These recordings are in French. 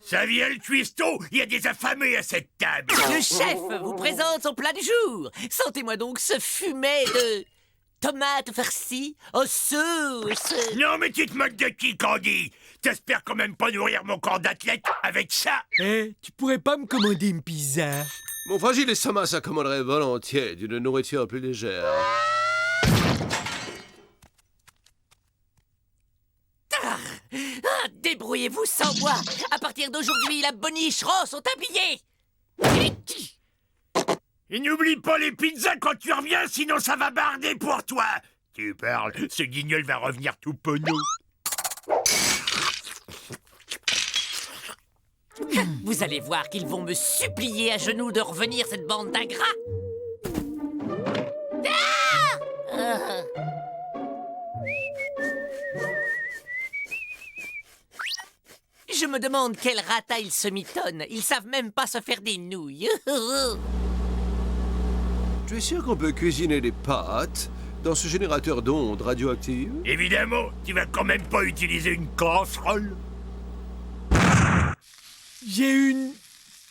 Ça vient le cuistot, il y a des affamés à cette table. Le chef vous présente son plat du jour. Sentez-moi donc ce fumet de tomates farcies aux sauces. Non mais tu te moques de qui, Candy? T'espères quand même pas nourrir mon corps d'athlète avec ça? Tu pourrais pas me commander une pizza? Mon fragile estomac s'accommoderait volontiers d'une nourriture plus légère. Débrouillez-vous sans moi. À partir d'aujourd'hui, la boniche rose sont habillés. Et n'oublie pas les pizzas quand tu reviens, sinon ça va barder pour toi. Tu parles, ce guignol va revenir tout penaud. Vous allez voir qu'ils vont me supplier à genoux de revenir, cette bande d'ingrats. Je me demande quel rata ils se mitonnent. Ils savent même pas se faire des nouilles. Tu es sûr qu'on peut cuisiner des pâtes dans ce générateur d'ondes radioactives? Évidemment, tu vas quand même pas utiliser une casserole. J'ai une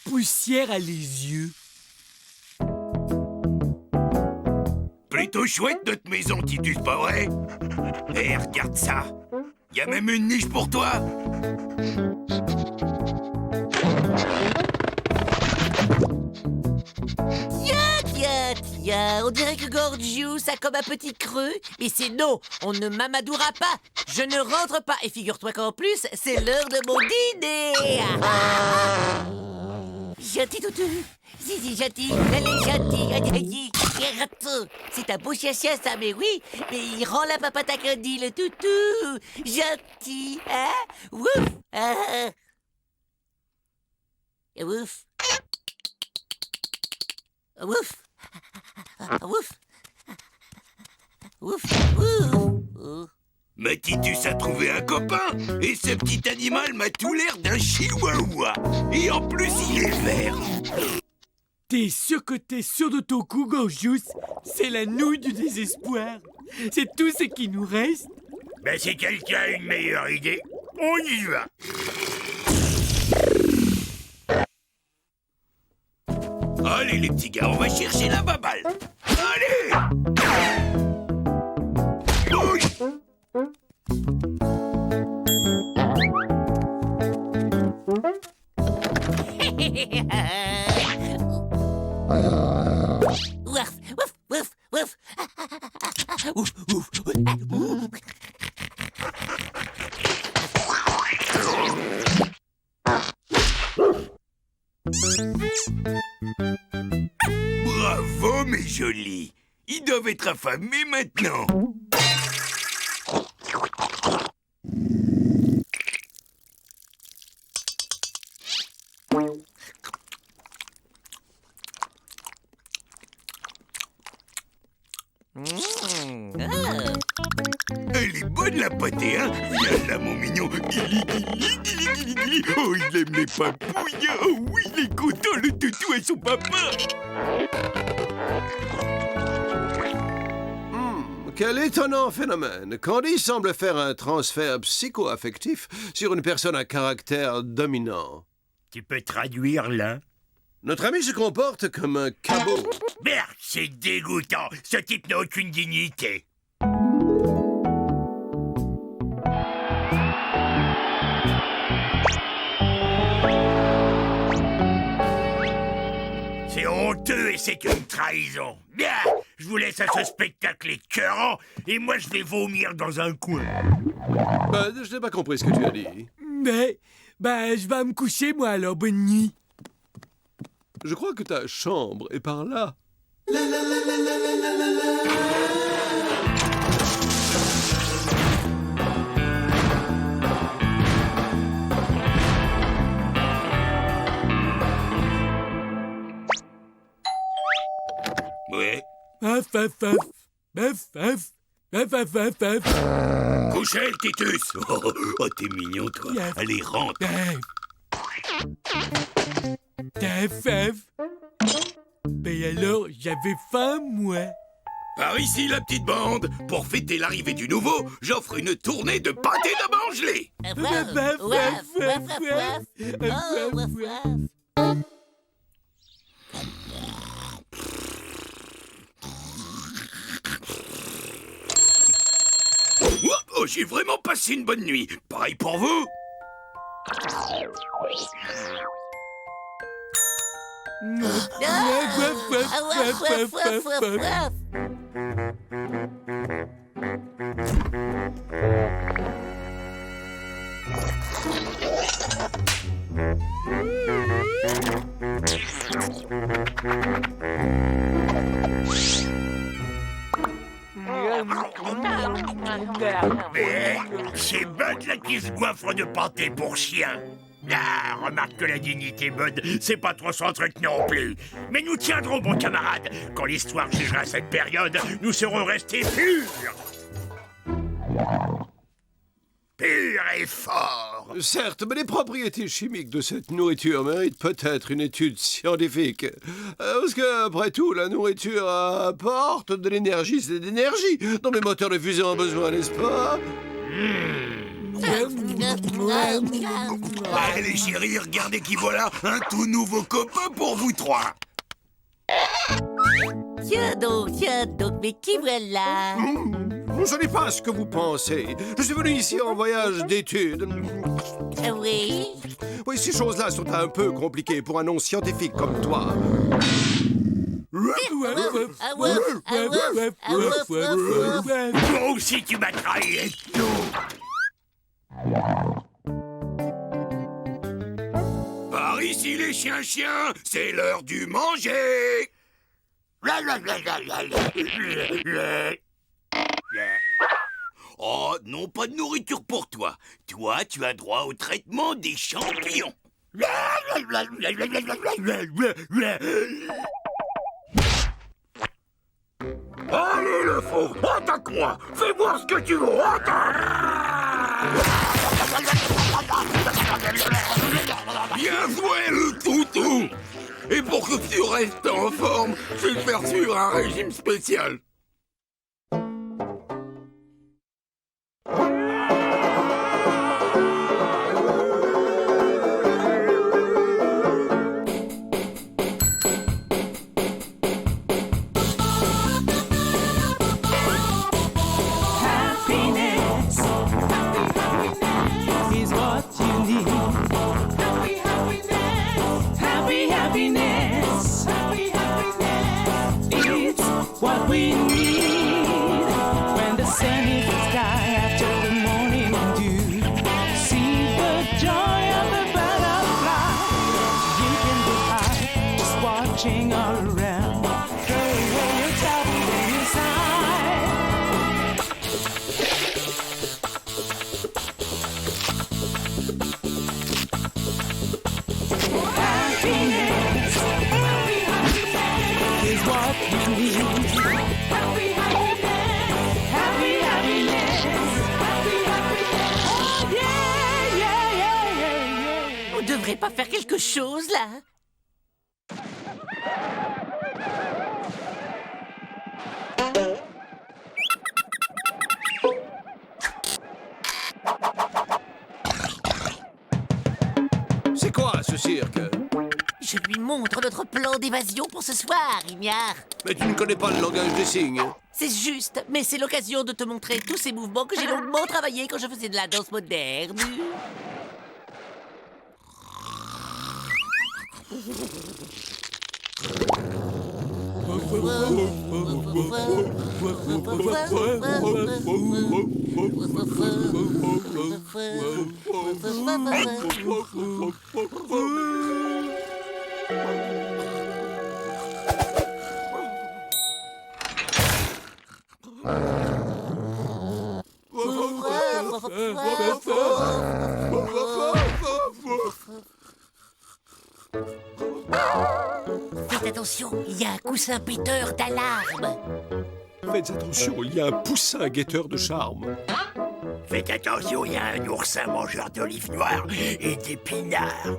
poussière à les yeux. Plutôt chouette notre maison, Titus, pas vrai? Eh, regarde ça. Y a même une niche pour toi. Tiens, on dirait que Gorgius a comme un petit creux. Mais c'est non, on ne m'amadoura pas. Je ne rentre pas. Et figure-toi qu'en plus, c'est l'heure de mon dîner. Gentil toutou. Si, gentil. Allez, gentil. C'est un beau chien ça, mais oui. Mais il rend la papata Candy, le toutou. Gentil, hein? Wouf. Wouf. Wouf. Ouf. Ouf. Ouf. Mais Titus a trouvé un copain. Et ce petit animal m'a tout l'air d'un chihuahua. Et en plus, il est vert. T'es sûr de ton coup, Gorgius? C'est la nouille du désespoir. C'est tout ce qui nous reste. Ben, si quelqu'un a une meilleure idée, on y va. Allez, les petits gars, on va chercher la baballe. Allez! Bouge! Ouf, ouf, ouf, ouf. Ouf, ouf. Bravo, mes jolis. Ils doivent être affamés maintenant. Elle est bonne, la pâtée, hein? Viens là, mon mignon. Gili. Oh, il aime les papouilles. Oh oui, il est content, le toutou et son papa. Quel étonnant phénomène. Candy semble faire un transfert psycho-affectif sur une personne à caractère dominant. Tu peux traduire, là? Notre ami se comporte comme un cabot. Merde, c'est dégoûtant. Ce type n'a aucune dignité. C'est honteux et c'est une trahison. Bien, je vous laisse à ce spectacle écœurant et moi je vais vomir dans un coin. Je n'ai pas compris ce que tu as dit. Mais, je vais me coucher, moi, alors. Bonne nuit. Je crois que ta chambre est par là. Ouais. Paf, paf, paf. Paf, paf. Paf, paf, paf, paf. Couchez, Titus. Oh, t'es mignon, toi. Paf. Allez, rentre. Paf, paf. Ben alors, j'avais faim, moi. Par ici, la petite bande. Pour fêter l'arrivée du nouveau, j'offre une tournée de pâté d'amangelé. Waf, waf, waf, waf, waf. Oh, waf, waf. Oh, j'ai vraiment passé une bonne nuit. Pareil pour vous. Ah, waf, waf, waf, waf, waf. Mais c'est Bud là qui se goiffre de pâté pour chien. Ah, remarque que la dignité, Bud, c'est pas trop son truc non plus. Mais nous tiendrons, mon camarade. Quand l'histoire jugera cette période, nous serons restés purs. Purs et forts. Certes, mais les propriétés chimiques de cette nourriture méritent peut-être une étude scientifique. Parce que, après tout, la nourriture apporte de l'énergie, c'est de l'énergie dont les moteurs de fusion ont besoin, n'est-ce pas? Allez, chérie, regardez qui voilà, un tout nouveau copain pour vous trois. Tiens donc, mais qui voilà? Ce n'est pas ce que vous pensez. Je suis venu ici en voyage d'études. Ah oui? Oui, ces choses-là sont un peu compliquées pour un non-scientifique comme toi. Ah, waf, ah, waf, ah, waf, waf, waf. Toi aussi, tu m'as trahi et tout. Par ici, les chiens, c'est l'heure du manger. Oh, non, pas de nourriture pour toi. Toi, tu as droit au traitement des champignons. Allez, le faux, attaque-moi. Fais voir ce que tu veux. Bien joué, le toutou. Et pour que tu restes en forme, je vais te faire suivre un régime spécial. On devrait pas faire quelque chose, là? C'est quoi, ce cirque? Je lui montre notre plan d'évasion pour ce soir, Ignare. Mais tu ne connais pas le langage des signes. C'est juste, mais c'est l'occasion de te montrer tous ces mouvements que j'ai longuement travaillés quand je faisais de la danse moderne. Faites attention, il y a un coussin péteur d'alarme. Faites attention, il y a un poussin guetteur de charme. Faites attention, il y a un oursin mangeur d'olives noires et d'épinards.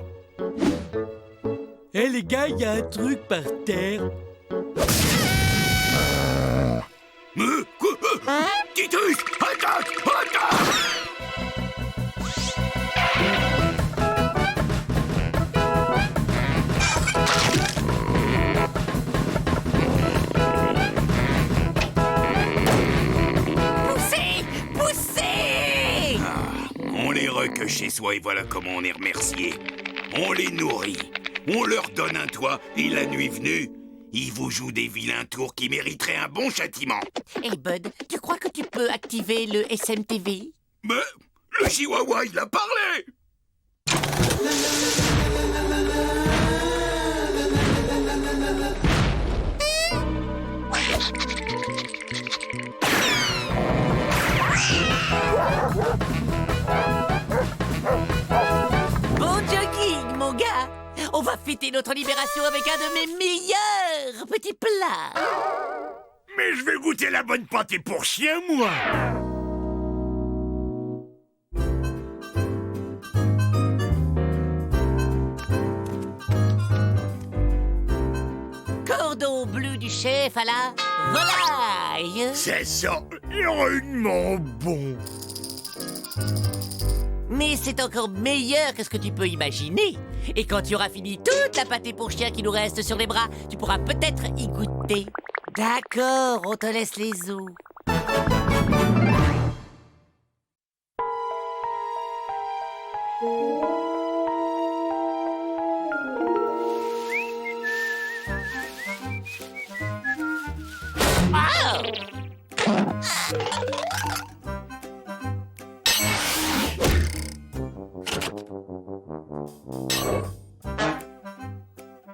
Hé les gars, il y a un truc par terre. Titus, attaque! Attaque! Poussez! Poussez! On les recueille chez soi et voilà comment on est remercié. On les nourrit, on leur donne un toit et la nuit venue, ils vous jouent des vilains tours qui mériteraient un bon châtiment. Hey Bud, tu crois que tu peux activer le SMTV? Mais le chihuahua, il a parlé! Bon jogging, mon gars! On va fêter notre libération avec un de mes meilleurs petits plats! Mais je vais goûter la bonne pâtée pour chien, moi! Cordon bleu du chef à la volaille! C'est ça, rudement bon! Mais c'est encore meilleur que ce que tu peux imaginer. Et quand tu auras fini toute la pâtée pour chien qui nous reste sur les bras, tu pourras peut-être y goûter. D'accord, on te laisse les os. Ah!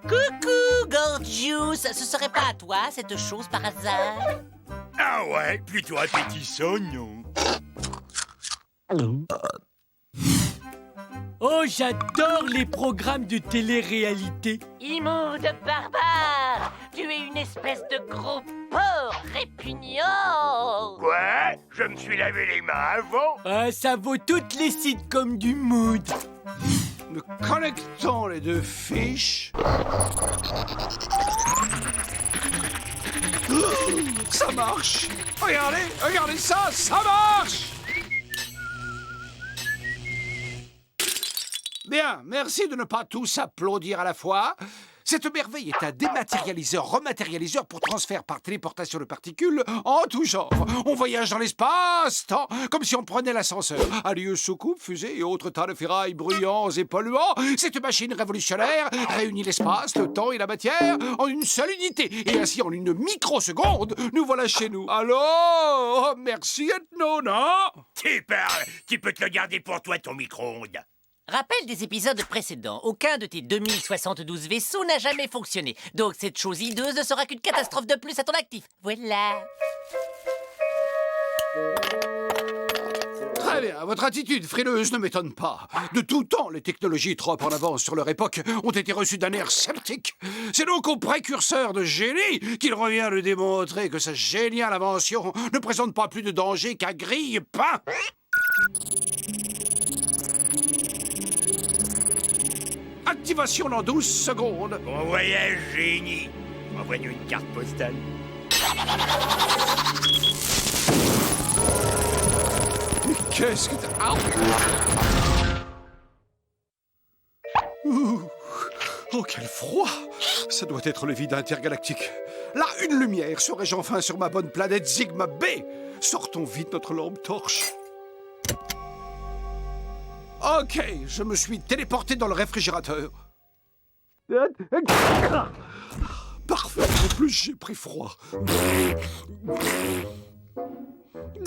Coucou, Gorgeous! Ce serait pas à toi, cette chose, par hasard? Ah ouais, plutôt appétissant, non? Oh, j'adore les programmes de télé-réalité. Immonde barbare! Tu es une espèce de gros porc répugnant! Quoi? Je me suis lavé les mains avant? Ah, ça vaut toutes les sitcoms du mood. Nous connectons les deux fiches. Ça marche! Regardez, regardez ça, ça marche! Bien, merci de ne pas tous applaudir à la fois. Cette merveille est un dématérialiseur-rematérialiseur pour transfert par téléportation de particules en tout genre. On voyage dans l'espace-temps, comme si on prenait l'ascenseur. Alieux, soucoupes, fusées et autres tas de ferrailles bruyants et polluants, cette machine révolutionnaire réunit l'espace, le temps et la matière en une seule unité. Et ainsi, en une microseconde, nous voilà chez nous. Alors, merci Ethnona. Tu parles, tu peux te le garder pour toi, ton micro-ondes. Rappel des épisodes précédents. Aucun de tes 2072 vaisseaux n'a jamais fonctionné. Donc cette chose hideuse ne sera qu'une catastrophe de plus à ton actif. Voilà. Très bien, votre attitude frileuse ne m'étonne pas. De tout temps, les technologies trop en avance sur leur époque ont été reçues d'un air sceptique. C'est donc au précurseur de génie qu'il revient de démontrer que sa géniale invention ne présente pas plus de danger qu'un grille-pain. Activation dans 12 secondes. Bon voyage, génie. Envoie-nous une carte postale. Mais qu'est-ce que t'as... Ah. Oh, quel froid! Ça doit être le vide intergalactique. Là, une lumière. Serais-je enfin sur ma bonne planète Sigma B? Sortons vite notre lampe torche. Ok, je me suis téléporté dans le réfrigérateur. Parfait, en plus j'ai pris froid.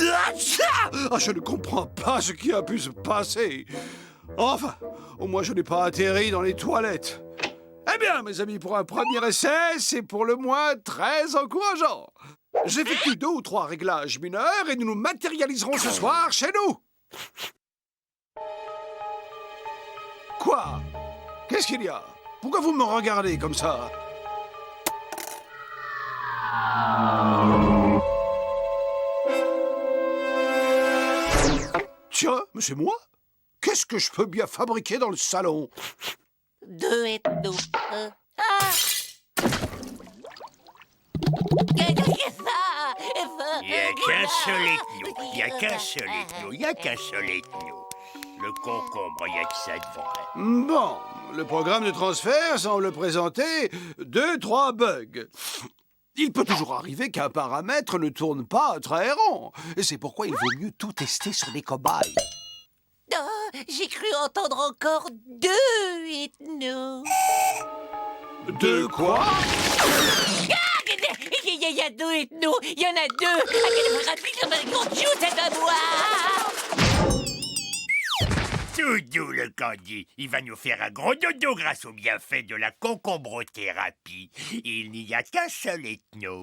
Ah, je ne comprends pas ce qui a pu se passer. Enfin, au moins je n'ai pas atterri dans les toilettes. Eh bien, mes amis, pour un premier essai, c'est pour le moins très encourageant. J'effectue 2 ou 3 réglages mineurs et nous nous matérialiserons ce soir chez nous. Quoi? Qu'est-ce qu'il y a? Pourquoi vous me regardez comme ça? Tiens, mais c'est moi? Qu'est-ce que je peux bien fabriquer dans le salon? 2 et 2. Ah! Qu'est-ce que c'est ça? Il n'y a qu'un seul ethno. Il n'y a qu'un seul ethno. Il n'y a qu'un seul ethno. Le concombre, il n'y a que ça de vrai. Bon, le programme de transfert semble présenter 2-3 bugs. Il peut toujours arriver qu'un paramètre ne tourne pas très rond. Et c'est pourquoi il vaut mieux tout tester sur des cobayes. Oh, j'ai cru entendre encore 2 ethnos. De quoi? Il y a 2 ethnos. Il y en a 2. C'est à boire. Tout doux, le Candy. Il va nous faire un gros dodo grâce au bienfait de la concombrothérapie. Il n'y a qu'un seul ethno.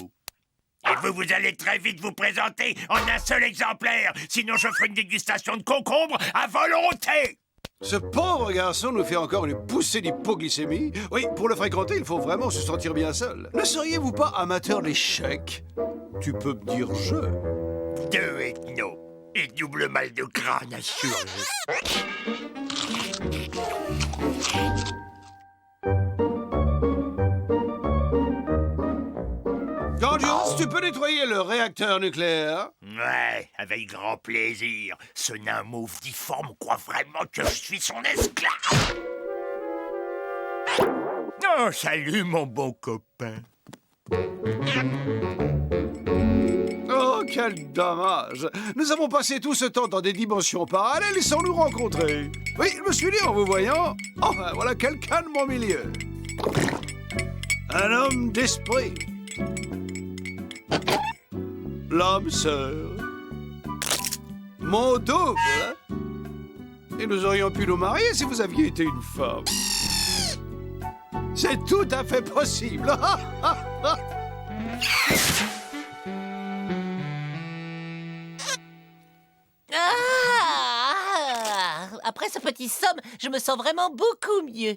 Et vous allez très vite vous présenter en un seul exemplaire. Sinon, je ferai une dégustation de concombre à volonté. Ce pauvre garçon nous fait encore une poussée d'hypoglycémie. Oui, pour le fréquenter, il faut vraiment se sentir bien seul. Ne seriez-vous pas amateur d'échecs? Tu peux me dire je. 2 ethnos. Et double mal de crâne assuré. Gorgios, tu peux nettoyer le réacteur nucléaire? Ouais, avec grand plaisir. Ce nain mauve difforme croit vraiment que je suis son esclave. Oh, salut, mon bon copain. Oh, quel dommage! Nous avons passé tout ce temps dans des dimensions parallèles sans nous rencontrer. Oui, je me suis dit en vous voyant, enfin, voilà quelqu'un de mon milieu. Un homme d'esprit. L'âme sœur. Mon double. Et nous aurions pu nous marier si vous aviez été une femme. C'est tout à fait possible. Après ce petit somme, je me sens vraiment beaucoup mieux.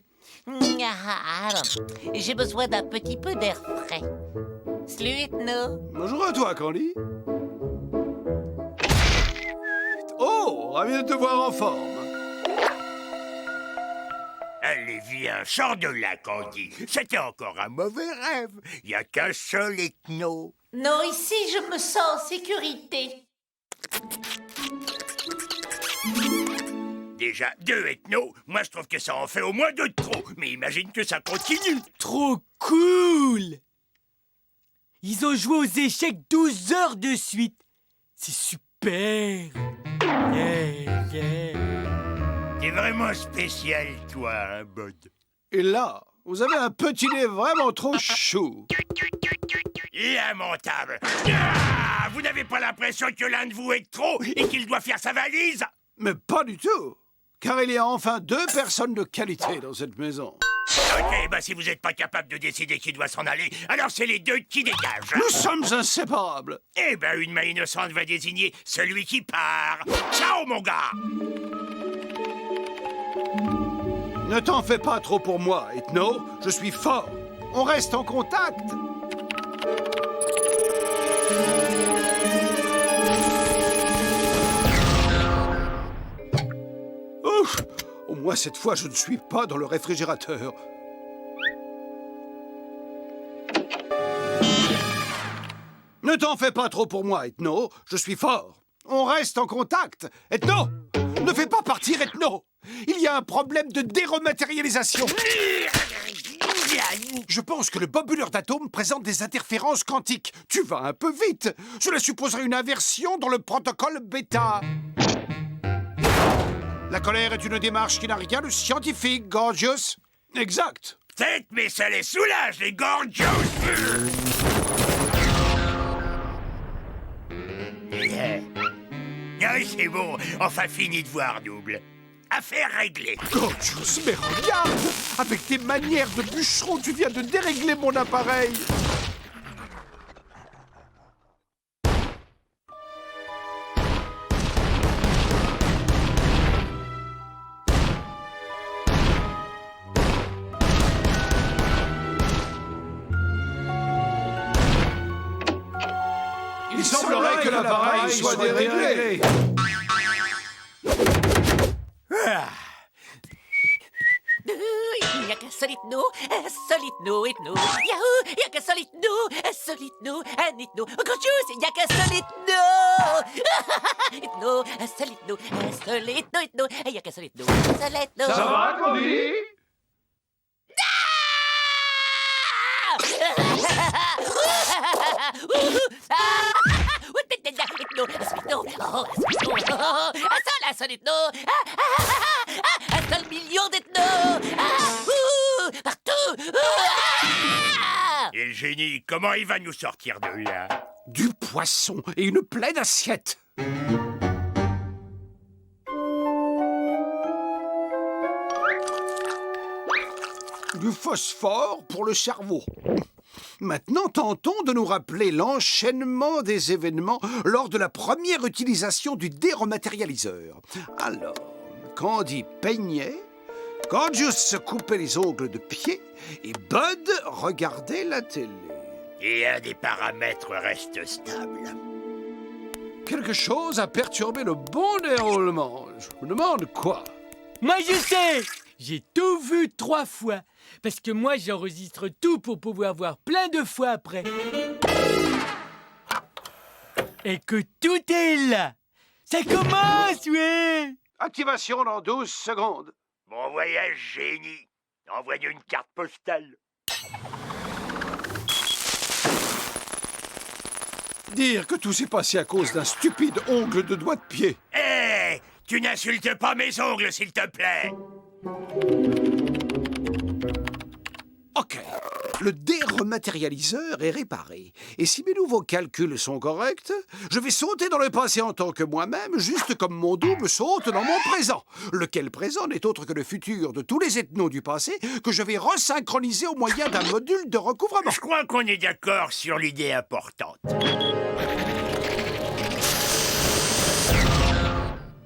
J'ai besoin d'un petit peu d'air frais. Salut, ethno. Bonjour à toi, Candy. Oh, ravi de te voir en forme. Allez, viens, sors de là, Candy. C'était encore un mauvais rêve. Il n'y a qu'un seul ethno. Non, ici, je me sens en sécurité. Déjà 2 ethnos, moi je trouve que ça en fait au moins 2 de trop. Mais imagine que ça continue. Trop cool! Ils ont joué aux échecs 12 heures de suite. C'est super! Yeah, yeah. T'es vraiment spécial, toi, hein, Bud. Et là, vous avez un petit nez vraiment trop chou. Lamentable. Ah, vous n'avez pas l'impression que l'un de vous est trop et qu'il doit faire sa valise? Mais pas du tout. Car il y a enfin 2 personnes de qualité dans cette maison. Ok, bah si vous n'êtes pas capable de décider qui doit s'en aller, alors c'est les 2 qui dégagent. Nous sommes inséparables. Eh ben, une main innocente va désigner celui qui part. Ciao, mon gars. Ne t'en fais pas trop pour moi, Ethno. Je suis fort. On reste en contact. Ouf! Au moins cette fois, je ne suis pas dans le réfrigérateur. Ne t'en fais pas trop pour moi, Ethno. Je suis fort. On reste en contact. Ethno! Ne fais pas partir, Ethno! Il y a un problème de dérematérialisation. Je pense que le bobuleur d'atomes présente des interférences quantiques. Tu vas un peu vite. Cela supposerait une inversion dans le protocole bêta. La colère est une démarche qui n'a rien de scientifique, Gorgios. Exact. Peut-être, mais ça les soulage, les Gorgios. Ah, c'est bon, enfin fini de voir, double. Affaire réglée. Gorgios, mais regarde! Avec tes manières de bûcheron, tu viens de dérégler mon appareil. Il semblerait que l'appareil soit déréglé. Ah, Il n'y a qu'un solide nous, solide nous, et nous. Yahoo! Y'a qu'un solide nous, un it nous. Encore chose, y'a qu'un solide nous. It nous, un solide nous, un solide nous, it nous. Y'a qu'un solide nous, un solide nous. Ça va, Candy? Un seul million d'ethnos. Partout. Et le génie, comment il va nous sortir de là? Du poisson et une pleine assiette. Du phosphore pour le cerveau. Maintenant, tentons de nous rappeler l'enchaînement des événements lors de la première utilisation du dérematérialiseur. Alors, Candy peignait, Gorgeous se coupait les ongles de pied et Bud regardait la télé. Et un des paramètres reste stable. Quelque chose a perturbé le bon déroulement. Je me demande quoi. Moi, je sais! J'ai tout vu 3 fois. Parce que moi, j'enregistre tout pour pouvoir voir plein de fois après. Et que tout est là. Ça commence, ouais! Activation dans 12 secondes. Bon voyage, génie. Envoyez une carte postale. Dire que tout s'est passé à cause d'un stupide ongle de doigt de pied. Hé! Tu n'insultes pas mes ongles, s'il te plaît! Ok, le dérematérialiseur est réparé. Et si mes nouveaux calculs sont corrects, je vais sauter dans le passé en tant que moi-même, juste comme mon double saute dans mon présent. Lequel présent n'est autre que le futur de tous les ethnos du passé que je vais resynchroniser au moyen d'un module de recouvrement. Je crois qu'on est d'accord sur l'idée importante.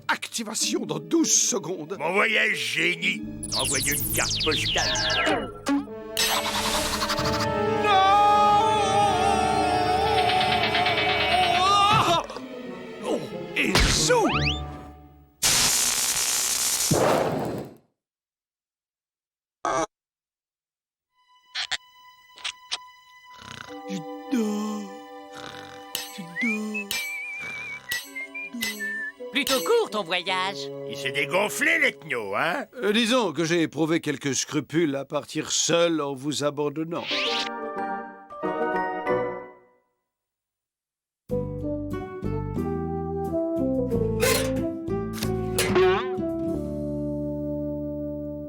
Activation dans 12 secondes. Bon voyage, génie. Envoyez une carte postale. Oh, et zou! Je dors. Plutôt court ton voyage. Il s'est dégonflé, l'ethno, hein? Disons que j'ai éprouvé quelques scrupules à partir seul en vous abandonnant.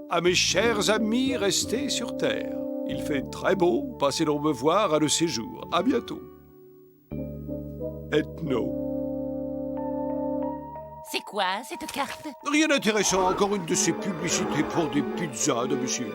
À mes chers amis restés sur Terre, il fait très beau, passez donc me voir à le séjour. À bientôt. Ethno. C'est quoi cette carte? Rien d'intéressant, encore une de ces publicités pour des pizzas de monsieur.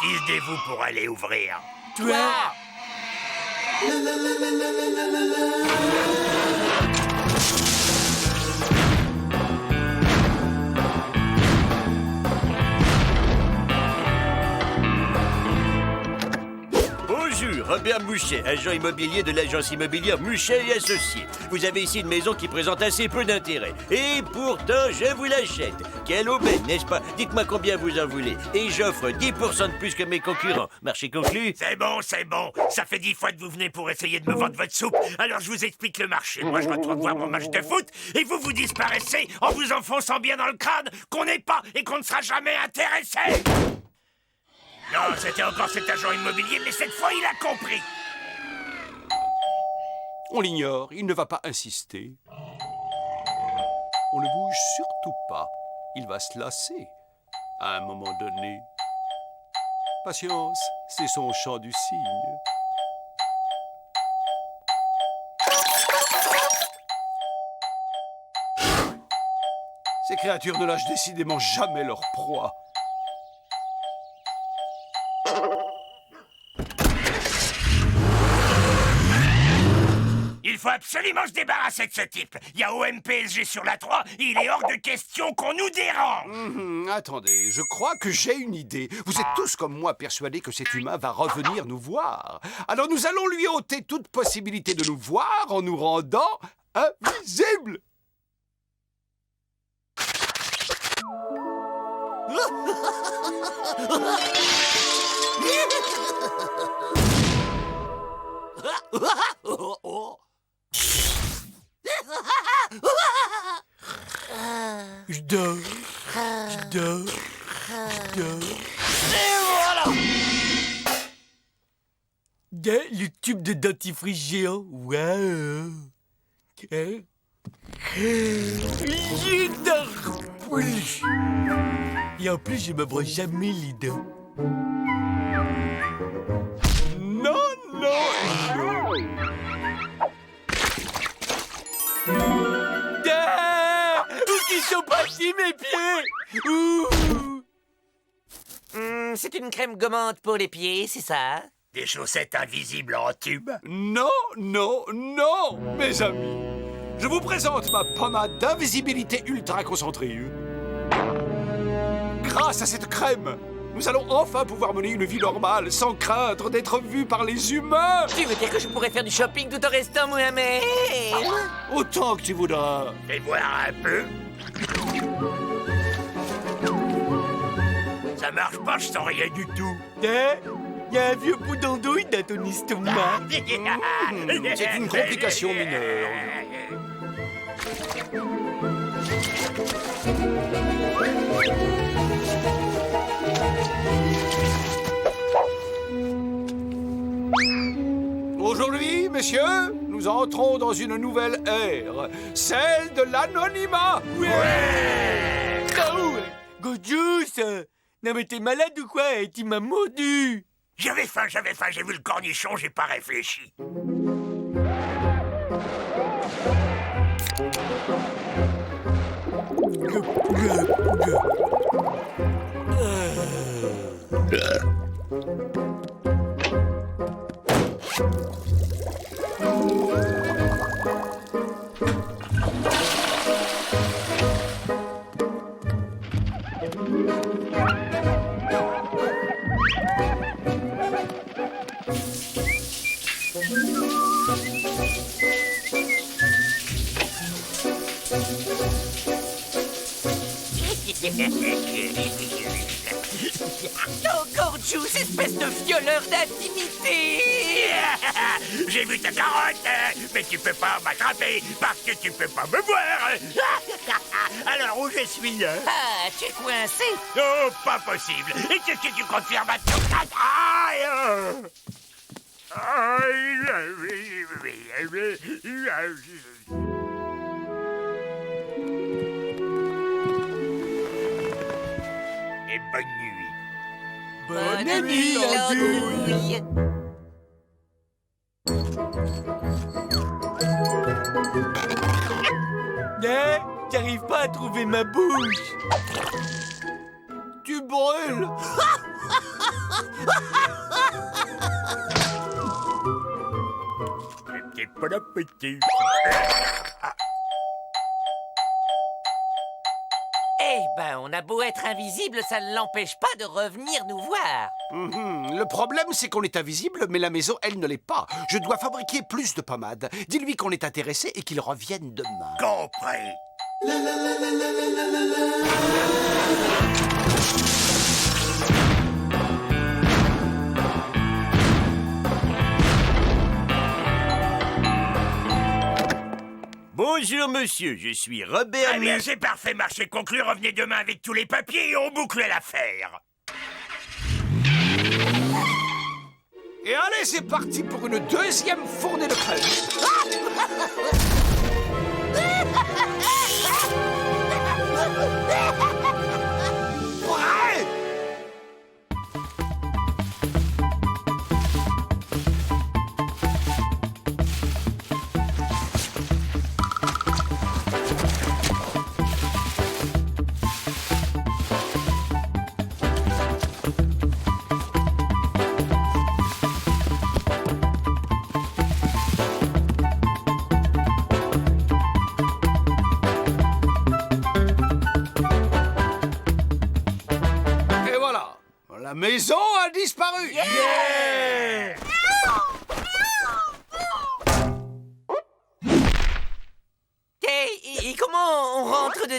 Qui se dévoue pour aller ouvrir? Toi! Bonjour, Robert Mouchet, agent immobilier de l'agence immobilière Mouchet et Associés. Vous avez ici une maison qui présente assez peu d'intérêt. Et pourtant, je vous l'achète. Quelle aubaine, n'est-ce pas? Dites-moi combien vous en voulez. Et j'offre 10% de plus que mes concurrents. Marché conclu? C'est bon, c'est bon. Ça fait 10 fois que vous venez pour essayer de me vendre votre soupe. Alors je vous explique le marché. Moi, je retourne voir mon match de foot et vous vous disparaissez en vous enfonçant bien dans le crâne qu'on n'est pas et qu'on ne sera jamais intéressé. Non, c'était encore cet agent immobilier, mais cette fois, il a compris. On l'ignore, il ne va pas insister. On ne bouge surtout pas. Il va se lasser à un moment donné. Patience, c'est son chant du cygne. Ces créatures ne lâchent décidément jamais leur proie. Il faut absolument se débarrasser de ce type. Il y a OMPSG sur la 3 et il est hors de question qu'on nous dérange. Attendez, je crois que j'ai une idée. Vous êtes tous comme moi persuadés que cet humain va revenir nous voir. Alors nous allons lui ôter toute possibilité de nous voir en nous rendant invisibles. Je dors. Je dors. Je dors. Le tube de dentifrice géant. Waouh. Hein? Je dors plus. Et en plus, je me brosse jamais les dents. Non, non, non. Ah! Où qu'ils sont partis mes pieds? Ouh! C'est une crème gommante pour les pieds, c'est ça? Des chaussettes invisibles en tube. Non, non, non, mes amis. Je vous présente ma pommade d'invisibilité ultra concentrée. Grâce à cette crème, nous allons enfin pouvoir mener une vie normale sans craindre d'être vus par les humains. Tu veux dire que je pourrais faire du shopping tout en restant Mohamed? Autant que tu voudras. Fais voir un peu. Ça marche pas, je sens rien du tout. Hein? Y a un vieux bout d'andouille dans ton estomac. C'est une complication mineure. Aujourd'hui, messieurs, nous entrons dans une nouvelle ère, celle de l'anonymat. Ouais! Gojus! Non mais t'es malade ou quoi? Tu m'as mordu! J'avais faim, j'ai vu le cornichon, j'ai pas réfléchi. Oh, Gorgeous, espèce de violeur d'intimité! J'ai vu ta carotte, mais tu peux pas m'attraper parce que tu peux pas me voir. Alors où je suis? Ah, tu es coincé? Oh, pas possible. Et qu'est-ce que tu comptes faire maintenant? Et bonne nuit. Bonne nuit, l'andouille! Hein? J'arrive pas à trouver ma bouche! Tu brûles. C'est pas l'appétit. Eh ben, on a beau être invisible, ça ne l'empêche pas de revenir nous voir. Le problème, c'est qu'on est invisible, mais la maison, elle ne l'est pas. Je dois fabriquer plus de pommade. Dis-lui qu'on est intéressé et qu'il revienne demain. Compris. Bonjour monsieur, je suis Robert. Ah bien, c'est parfait, marché conclu. Revenez demain avec tous les papiers et on boucle l'affaire. Et allez, c'est parti pour une deuxième fournée de crème.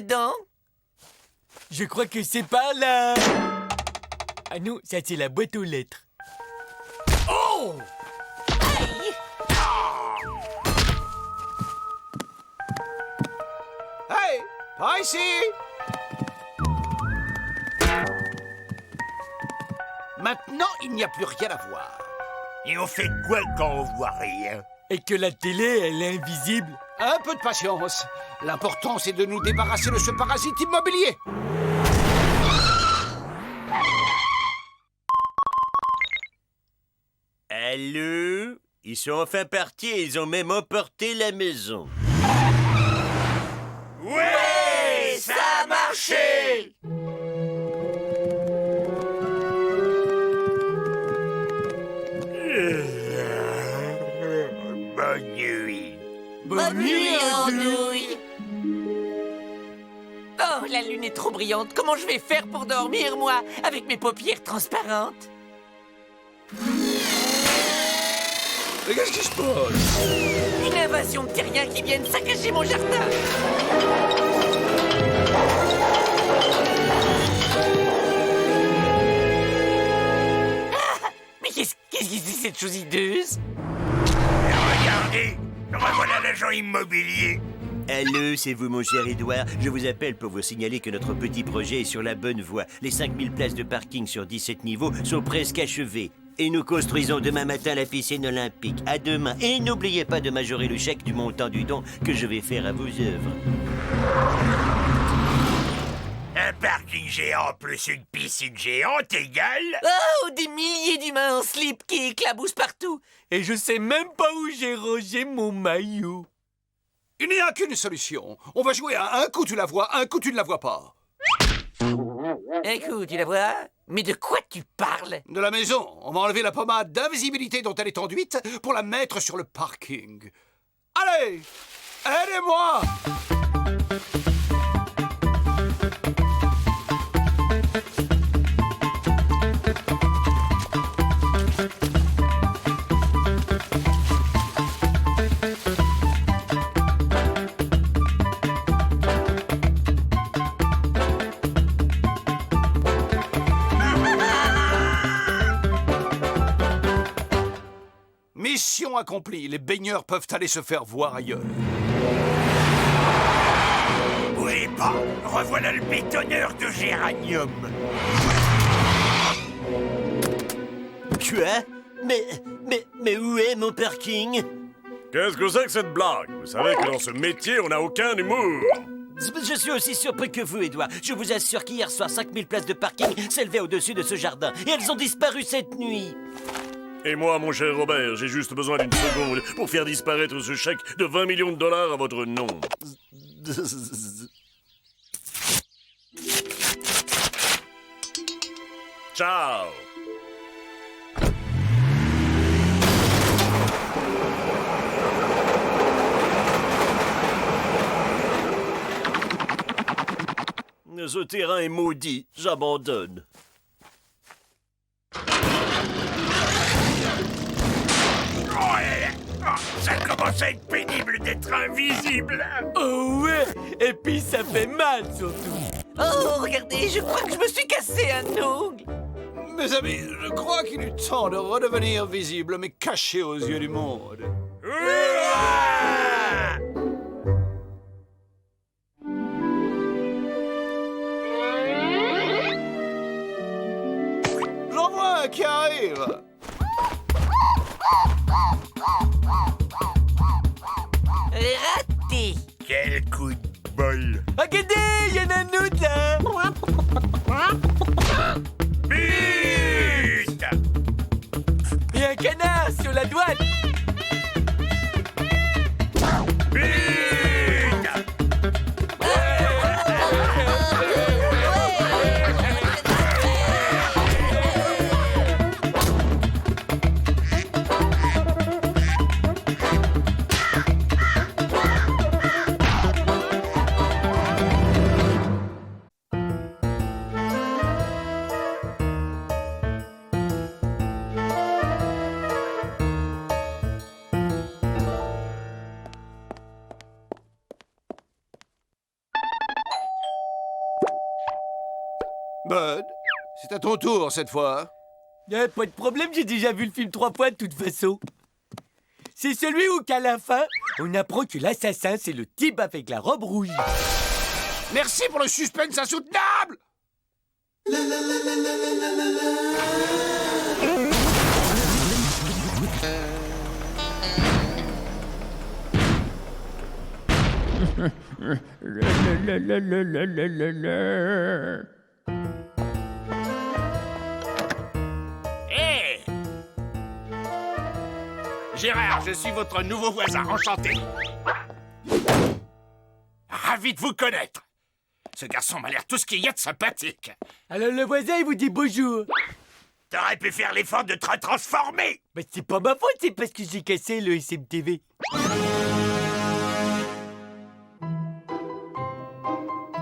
dedans? Je crois que c'est par là. Ah non, ça c'est la boîte aux lettres. Oh! Aïe! Hey! Par ici! Maintenant, il n'y a plus rien à voir. Et on fait quoi quand on voit rien? Et que la télé, elle est invisible. Un peu de patience. L'important, c'est de nous débarrasser de ce parasite immobilier. Allô? Ils sont enfin partis et ils ont même emporté la maison. Ouais! Ça a marché! Bonne nuit. Bonne nuit, Andouille! Oh, la lune est trop brillante. Comment je vais faire pour dormir, moi, avec mes paupières transparentes? Mais qu'est-ce qui se passe? Une invasion de terriens qui viennent saccager mon jardin! Ah, mais qu'est-ce que c'est cette chose hideuse? Regardez, revoilà l'agent immobilier. Allô, c'est vous, mon cher Édouard. Je vous appelle pour vous signaler que notre petit projet est sur la bonne voie. Les 5000 places de parking sur 17 niveaux sont presque achevées. Et nous construisons demain matin la piscine olympique. À demain. Et n'oubliez pas de majorer le chèque du montant du don que je vais faire à vos œuvres. Un parking géant plus une piscine géante égale... Oh, des milliers d'humains en slip qui éclaboussent partout! Et je sais même pas où j'ai rangé mon maillot. Il n'y a qu'une solution. On va jouer à un coup tu la vois, un coup tu ne la vois pas. Un coup, tu la vois? Mais de quoi tu parles? De la maison, on va enlever la pommade d'invisibilité dont elle est enduite pour la mettre sur le parking. Allez, aidez-moi! Mission accomplie, les baigneurs peuvent aller se faire voir ailleurs. Bougez pas, revoilà le bétonneur de géranium. Quoi? Mais où est mon parking? Qu'est-ce que c'est que cette blague? Vous savez que dans ce métier, on n'a aucun humour. Je suis aussi surpris que vous, Édouard. Je vous assure qu'hier soir, 5000 places de parking s'élevaient au-dessus de ce jardin. Et elles ont disparu cette nuit. Et moi, mon cher Robert, j'ai juste besoin d'une seconde pour faire disparaître ce chèque de 20 millions de dollars à votre nom. Ciao! Ce terrain est maudit. J'abandonne. Ça commence à être pénible d'être invisible. Oh ouais. Et puis ça fait mal surtout. Oh, regardez, je crois que je me suis cassé un ongle! Mes amis, je crois qu'il est temps de redevenir visible, mais caché aux yeux du monde. Ouah! J'en vois un qui arrive. Raté! Quel coup de bol. Regardez, il y en a un autre là. But! Et un canard sur la douane. But! Bud, c'est à ton tour cette fois. Pas de problème, j'ai déjà vu le film 3 fois de toute façon. C'est celui où, qu'à la fin, on apprend que l'assassin, c'est le type avec la robe rouge. Merci pour le suspense insoutenable. Hé Gérard, je suis votre nouveau voisin, enchanté. Ravi de vous connaître. Ce garçon m'a l'air tout ce qu'il y a de sympathique. Alors le voisin, il vous dit bonjour. T'aurais pu faire l'effort de te transformer. Mais c'est pas ma faute, c'est parce que j'ai cassé le SMTV.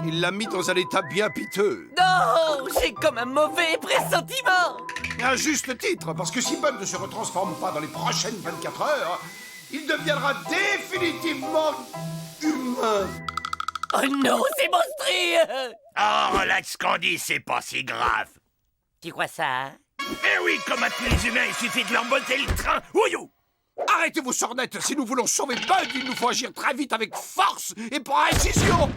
Il l'a mis dans un état bien piteux. Non, j'ai comme un mauvais pressentiment. À juste titre, parce que si Bud ne se retransforme pas dans les prochaines 24 heures, il deviendra définitivement humain. Oh non, c'est monstrueux. Oh, relax, Candy, c'est pas si grave. Tu crois ça, hein? Eh oui, comme à tous les humains, il suffit de leur monter le train. Ouillou! Arrêtez vos sornettes, si nous voulons sauver Bud, il nous faut agir très vite avec force et précision.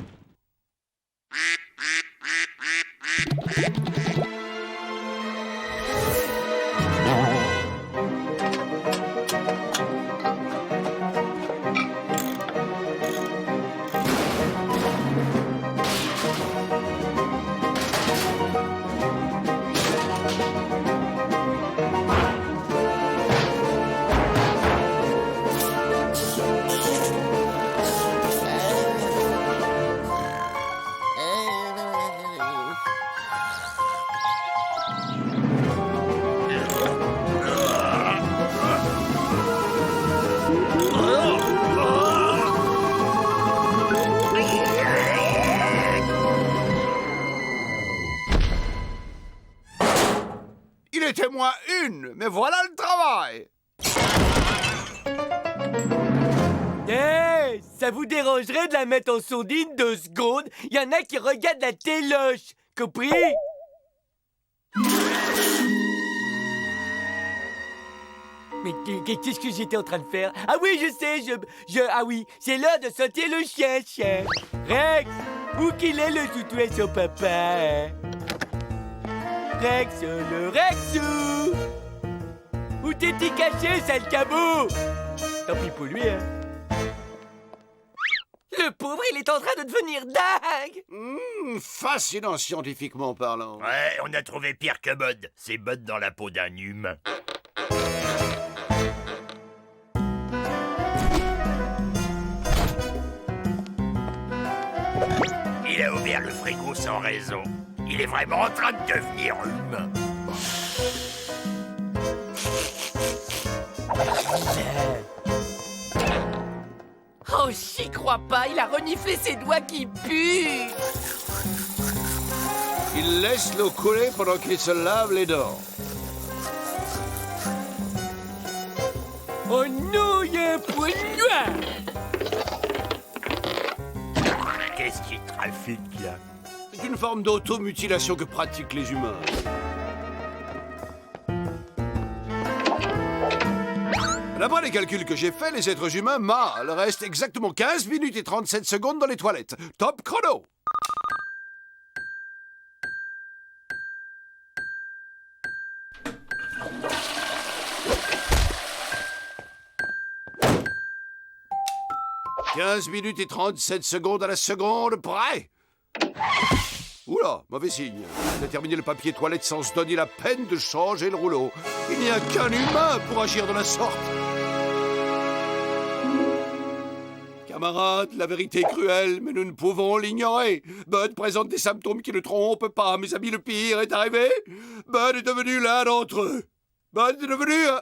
Il était moins une, mais voilà le travail. Hey, ça vous dérangerait de la mettre en sourdine 2 secondes? Il y en a qui regardent la téloche, compris? Mais qu'est-ce que j'étais en train de faire? Ah oui, je sais, ah oui, c'est l'heure de sauter le chien. Rex, où qu'il est le toutou et son papa, hein? Rex, le Rexou! Où t'es-tu caché, sale cabot? Tant pis pour lui, hein. Le pauvre, il est en train de devenir dingue. Fascinant scientifiquement parlant. Ouais, on a trouvé pire que Bud. C'est Bud dans la peau d'un humain. Il a ouvert le frigo sans raison. Il est vraiment en train de devenir humain. Oh, j'y crois pas, il a reniflé ses doigts qui puent. Il laisse l'eau couler pendant qu'il se lave les dents. Oh non, il y a un point noir! Qu'est-ce qui trafique, là? C'est une forme d'automutilation que pratiquent les humains. D'après les calculs que j'ai faits, les êtres humains mâles restent exactement 15 minutes et 37 secondes dans les toilettes. Top chrono! « 15 minutes et 37 secondes à la seconde près. Oula, mauvais signe. On a terminé le papier toilette sans se donner la peine de changer le rouleau. Il n'y a qu'un humain pour agir de la sorte. Camarades, la vérité est cruelle, mais nous ne pouvons l'ignorer. Bud présente des symptômes qui ne trompent pas, mes amis, le pire est arrivé. Bud est devenu l'un d'entre eux. Bud est devenu un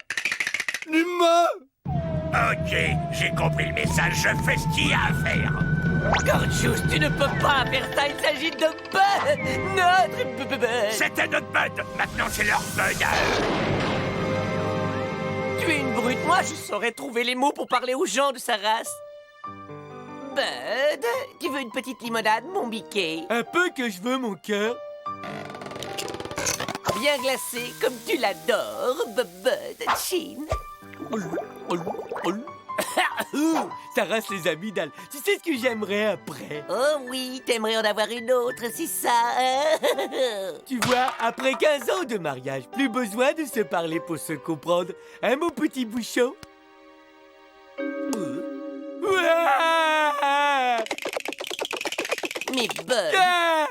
humain. Ok, j'ai compris le message, je fais ce qu'il y a à faire. Gorgeous, tu ne peux pas faire ça, il s'agit de Bud, notre Bud. C'était notre Bud, maintenant c'est leur Bud. Tu es une brute, moi je saurais trouver les mots pour parler aux gens de sa race. Bud, tu veux une petite limonade, mon biquet? Un peu que je veux, mon cœur. bien glacé, comme tu l'adores, Bud, Chin. Ça rase les amygdales. Tu sais ce que j'aimerais après? Oh oui, t'aimerais en avoir une autre, c'est ça, hein? Tu vois, après 15 ans de mariage, plus besoin de se parler pour se comprendre. Hein, mon petit bouchon? Ouah! Mais Bud, Ah!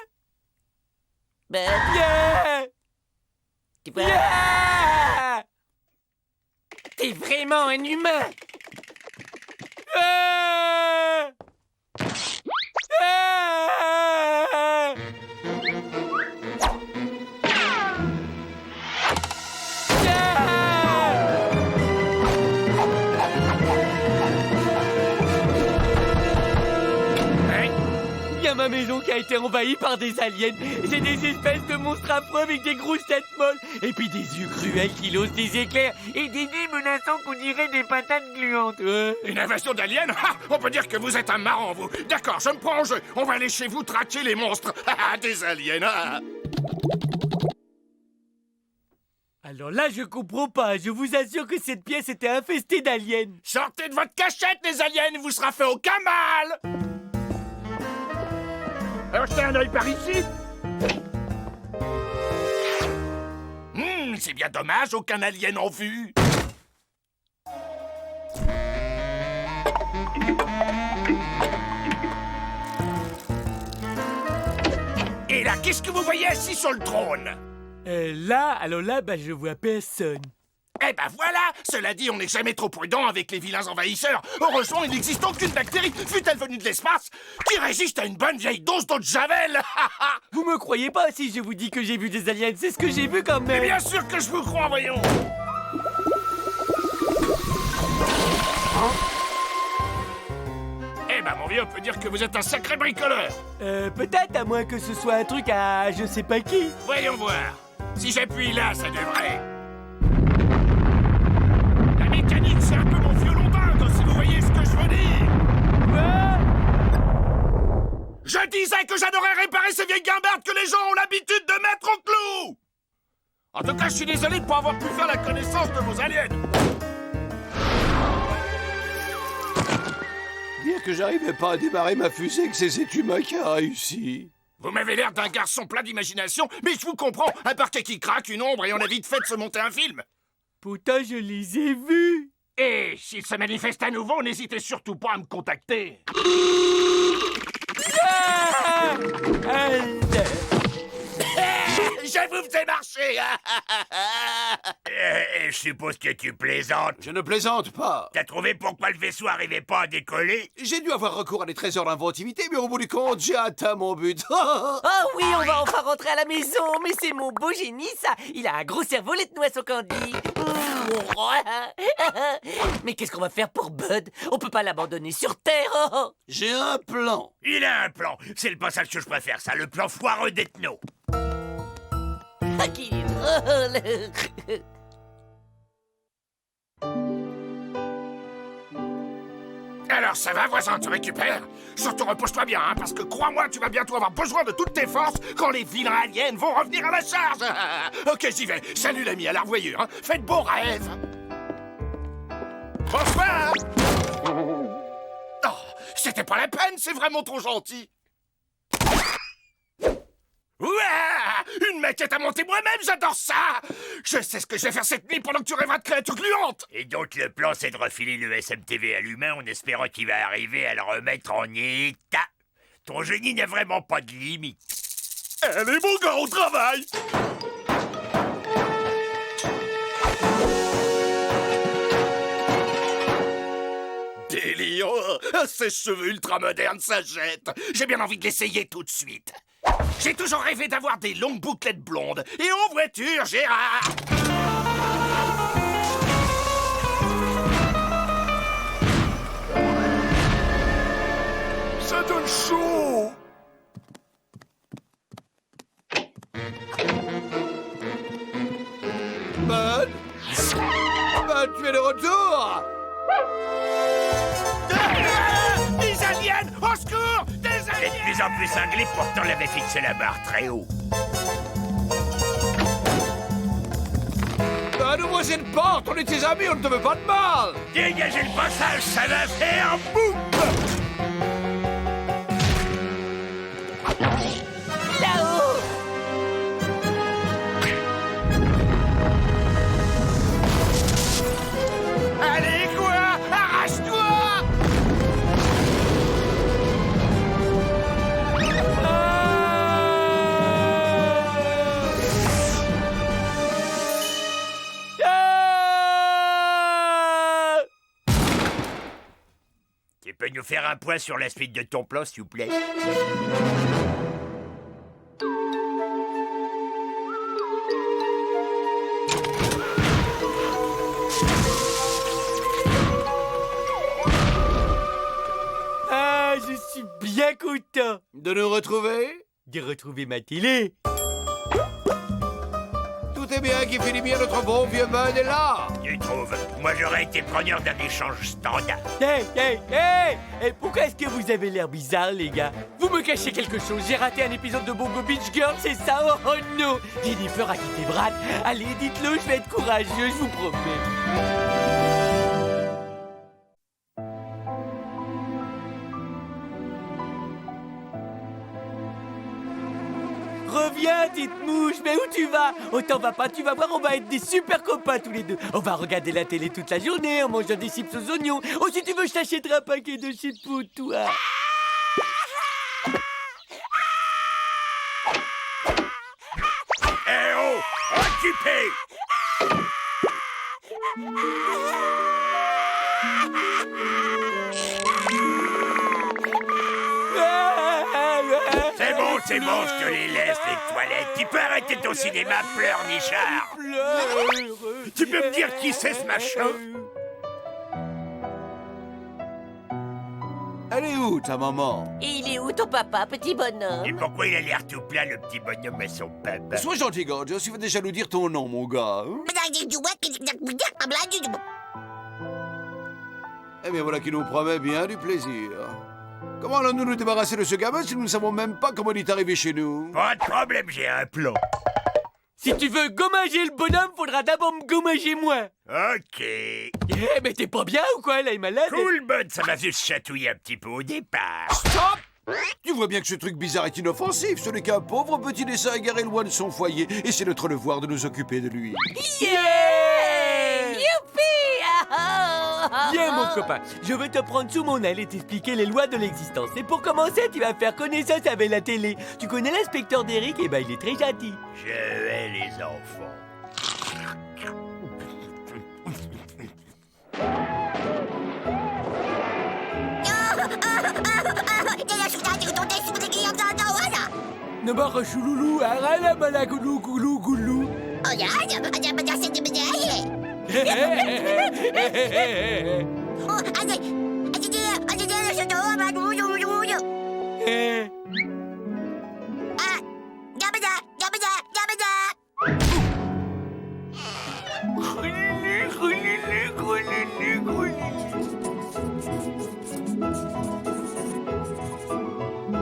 Bud, Ah! tu vois, Ah! t'es vraiment un humain. Ah! Ah! Il y a ma maison qui a été envahie par des aliens. J'ai des espèces de monstres affreux avec des grosses têtes molles. Et puis des yeux cruels qui lancent des éclairs. Et des nez menaçants qu'on dirait des patates gluantes. Une invasion d'aliens? Ah, on peut dire que vous êtes un marrant, vous. D'accord, je me prends en jeu. On va aller chez vous traquer les monstres. Ah, des aliens, ah. Alors là, je comprends pas. Je vous assure que cette pièce était infestée d'aliens. Sortez de votre cachette, les aliens, vous sera fait aucun mal. Alors, jetez un œil par ici. C'est bien dommage, aucun alien en vue. Et là, qu'est-ce que vous voyez assis sur le trône? Alors là, je vois personne. Eh ben voilà! Cela dit, on n'est jamais trop prudent avec les vilains envahisseurs. Heureusement, il n'existe aucune bactérie, fût-elle venue de l'espace, qui résiste à une bonne vieille dose d'eau de javel. Vous me croyez pas si je vous dis que j'ai vu des aliens? C'est ce que j'ai vu quand Mais même. bien sûr que je vous crois, voyons. Eh ben mon vieux, on peut dire que vous êtes un sacré bricoleur. Peut-être, à moins que ce soit un truc à je sais pas qui. Voyons voir. Si j'appuie là, ça devrait... La mécanique, c'est un peu mon violon dingue, si vous voyez ce que je veux dire. Je disais que j'adorais réparer ces vieilles guimbardes que les gens ont l'habitude de mettre au clou. En tout cas, je suis désolé de ne pas avoir pu faire la connaissance de vos aliens. Dire que j'arrivais pas à démarrer ma fusée, que c'est cet humain qui a réussi. Vous m'avez l'air d'un garçon plein d'imagination, mais je vous comprends. Un parquet qui craque, une ombre, et on a vite fait de se monter un film. Pourtant, je les ai vus. Et s'il se manifeste à nouveau, n'hésitez surtout pas à me contacter. Ah! Je vous faisais marcher. Je suppose que tu plaisantes. Je ne plaisante pas. T'as trouvé pourquoi le vaisseau arrivait pas à décoller? J'ai dû avoir recours à des trésors d'inventivité, mais au bout du compte, j'ai atteint mon but. Oh oui, on va enfin rentrer à la maison, mais c'est mon beau génie, ça. Il a un gros cerveau, les noix au candy. Mais qu'est-ce qu'on va faire pour Bud? On peut pas l'abandonner sur Terre. Oh. J'ai un plan. Il a un plan. C'est le passage que je préfère, ça, le plan foireux d'Ethno. Ah, qu'il est drôle. Alors ça va, voisin, tu récupères? Surtout repose-toi bien, hein, parce que crois-moi, tu vas bientôt avoir besoin de toutes tes forces quand les vilains aliens vont revenir à la charge. Ok, j'y vais. Salut l'ami, à la revoyure. Hein. Faites beaux rêves. Bonsoir. Oh, c'était pas la peine, c'est vraiment trop gentil. Ouah, une maquette à monter moi-même, j'adore ça. Je sais ce que je vais faire cette nuit pendant que tu rêveras de créatures gluantes. Et donc le plan, c'est de refiler le SMTV à l'humain en espérant qu'il va arriver à le remettre en état. Ton génie n'a vraiment pas de limite. Allez, mon gars, au travail. Délire. Ces cheveux ultra-modernes, ça jette. J'ai bien envie de l'essayer tout de suite. J'ai toujours rêvé d'avoir des longues bouclettes blondes. Et en voiture, Gérard. Ça donne chaud. Bud, tu es de retour. Des aliens! Au secours! Des Elle est aliens! de plus en plus cinglée, pourtant elle avait fixé la barre très haut. ouvre cette porte, on est tes amis, on ne te veut pas de mal. Dégagez le passage, ça va faire boum. Là-haut! Allez, quoi? Arrache-toi! Tu peux nous faire un point sur la suite de ton plan, s'il vous plaît? Ah, je suis bien content De nous retrouver? de retrouver ma télé. Tout est bien qui finit bien, notre bon vieux Bud est là. Tu trouves? Moi, j'aurais été preneur d'un échange standard. Hey, hey, hey! Et pourquoi est-ce que vous avez l'air bizarre, les gars? Vous me cachez quelque chose. J'ai raté un épisode de Bongo Beach Girl, c'est ça? Oh, oh non! Jennifer a quitté Brad. Allez, dites-le, je vais être courageux, je vous promets. Reviens, petite mouche, mais où tu vas? Oh, t'en vas pas, tu vas voir, on va être des super copains tous les deux. On va regarder la télé toute la journée en mangeant des chips aux oignons. Oh, si tu veux, je t'achèterai un paquet de chips pour toi. Eh oh! Occupé! C'est bon, je te les laisse, les toilettes. Tu peux arrêter ton cinéma, pleurnichard. Tu peux me dire qui c'est, ce machin? Elle est où, ta maman? Et il est où ton papa, petit bonhomme? Et pourquoi il a l'air tout plein, le petit bonhomme, à son papa? Sois gentil, Gorge, tu vas déjà nous dire ton nom, mon gars. Hein? Eh bien, voilà qui nous promet bien du plaisir. Comment allons-nous nous débarrasser de ce gamin si nous ne savons même pas comment il est arrivé chez nous? Pas de problème, j'ai un plan. Si tu veux gommager le bonhomme, faudra d'abord me gommager moi. Ok. Eh, mais t'es pas bien ou quoi, là, il est malade? Cool, Bud, ça m'a juste chatouillé un petit peu au départ. Stop! Tu vois bien que ce truc bizarre est inoffensif. Ce n'est qu'un pauvre petit dessin égaré loin de son foyer. Et c'est notre devoir de nous occuper de lui. Yeah! Youpi! Viens, mon copain, je vais te prendre sous mon aile et t'expliquer les lois de l'existence. Et pour commencer, tu vas faire connaissance avec la télé. Tu connais l'inspecteur d'Eric? Eh ben, il est très gentil. Je hais les enfants. Ne barre chouloulou, arala malagoulou goulou goulou.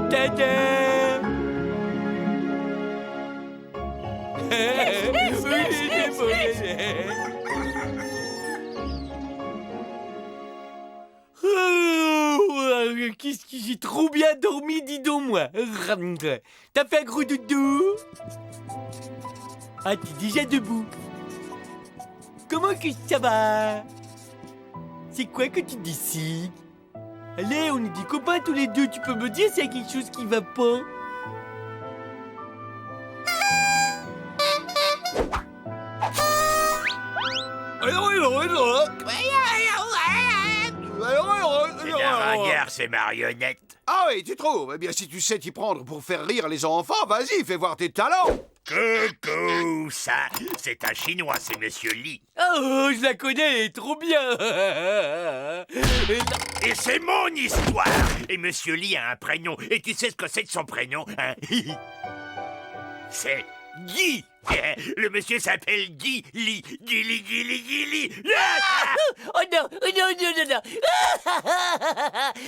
Tada! Qu'est-ce que j'ai trop bien dormi, dis donc, moi. T'as fait un gros doudou? Ah, t'es déjà debout. Comment que ça va? C'est quoi que tu décides? Allez, on est des copains tous les deux. Tu peux me dire s'il y a quelque chose qui va pas? C'est la ringueur, ces marionnettes. Ah oui, tu trouves? Eh bien, si tu sais t'y prendre pour faire rire les enfants, vas-y, fais voir tes talents. Coucou, ça, c'est un Chinois, c'est Monsieur Lee. Oh, je la connais, elle est trop bien. Et c'est mon histoire. Et Monsieur Lee a un prénom. Et tu sais ce que c'est de son prénom, hein? C'est Guy. Le monsieur s'appelle Guy Lee. Guy Lee, Guy Lee, Guy Lee. Oh non, oh non, non, non, non.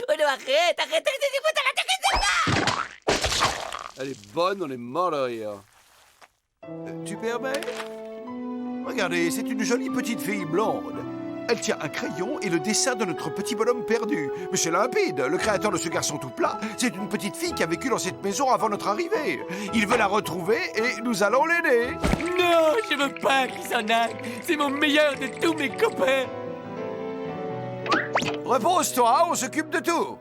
Oh non, arrête. Elle est bonne, on est mort de rire. Tu permets? Regardez, c'est une jolie petite fille blonde. Elle tient un crayon et le dessin de notre petit bonhomme perdu. Mais c'est limpide, le créateur de ce garçon tout plat, c'est une petite fille qui a vécu dans cette maison avant notre arrivée. Il veut la retrouver et nous allons l'aider. Non, je veux pas qu'il s'en aille. C'est mon meilleur de tous mes copains. Repose-toi, on s'occupe de tout.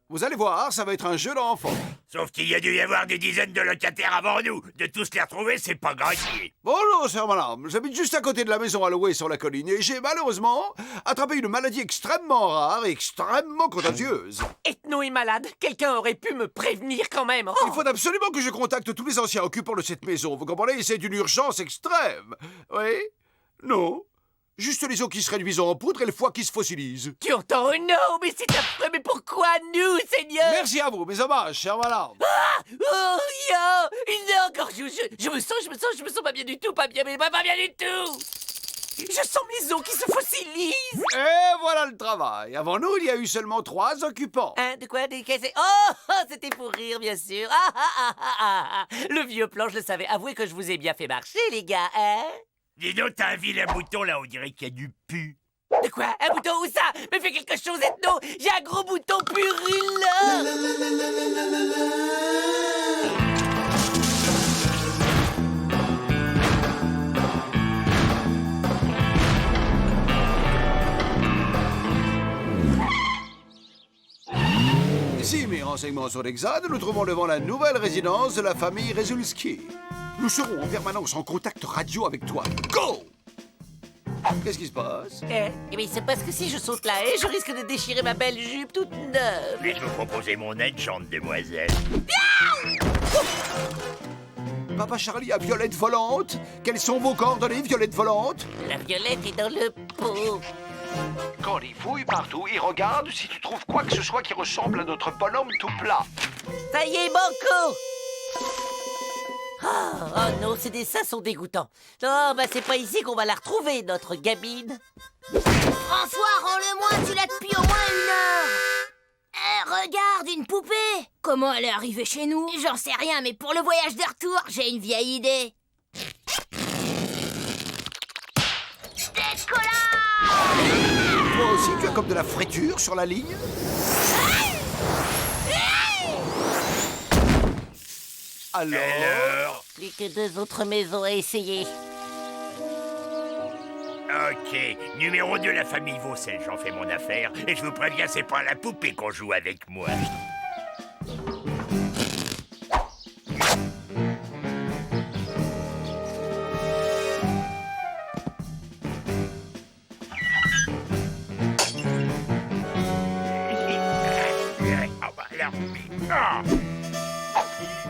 Vous allez voir, ça va être un jeu d'enfant. Sauf qu'il y a dû y avoir des dizaines de locataires avant nous. De tous les retrouver, c'est pas gagné. Bonjour, sœur madame. J'habite juste à côté de la maison à louer sur la colline et j'ai malheureusement attrapé une maladie extrêmement rare et extrêmement contagieuse. Ethno est malade. Quelqu'un aurait pu me prévenir quand même. Oh. Il faut absolument que je contacte tous les anciens occupants de cette maison. Vous comprenez? C'est une urgence extrême. Oui? Non? Juste les os qui se réduisent en poudre et le foie qui se fossilise. Tu entends? Non, mais c'est affreux. Mais pourquoi nous, Seigneur? Merci à vous, mes hommages, chère madame. Oh, non, encore, je me sens pas bien du tout, pas bien du tout. Je sens mes os qui se fossilisent. Et voilà le travail. Avant nous, il y a eu seulement 3 occupants. Hein, de quoi? Oh, c'était pour rire, bien sûr. Le vieux plan, je le savais. Avouez que je vous ai bien fait marcher, les gars, hein? Dis donc, t'as un vilain bouton là, on dirait qu'il y a du pu. De quoi? Un bouton où ça? Mais fais quelque chose, Ethno! J'ai un gros bouton purulent! Si mes renseignements sont exacts, nous trouvons devant la nouvelle résidence de la famille Rezulski. Nous serons en permanence en contact radio avec toi. Go! Qu'est-ce qui se passe? Eh bien, c'est parce que si je saute la haie, je risque de déchirer ma belle jupe toute neuve. Puis-je vous proposer mon aide, chante demoiselle? Papa Charlie a Violette volante. Quelles sont vos coordonnées, Violette volante? La violette est dans le pot. Quand il fouille partout, il regarde si tu trouves quoi que ce soit qui ressemble à notre bonhomme tout plat. Ça y est, banco! Oh non, ces dessins sont dégoûtants. Oh, bah c'est pas ici qu'on va la retrouver, notre gamine. François, rends-le-moi, tu l'as depuis au moins 1 heure. Regarde, une poupée. Comment elle est arrivée chez nous? J'en sais rien, mais pour le voyage de retour, j'ai une vieille idée. Décollage! Toi aussi, tu as comme de la friture sur la ligne? Alors? Plus que 2 autres maisons à essayer. Ok, numéro 2, la famille Vaucel, j'en fais mon affaire. Et je vous préviens, c'est pas la poupée qu'on joue avec moi.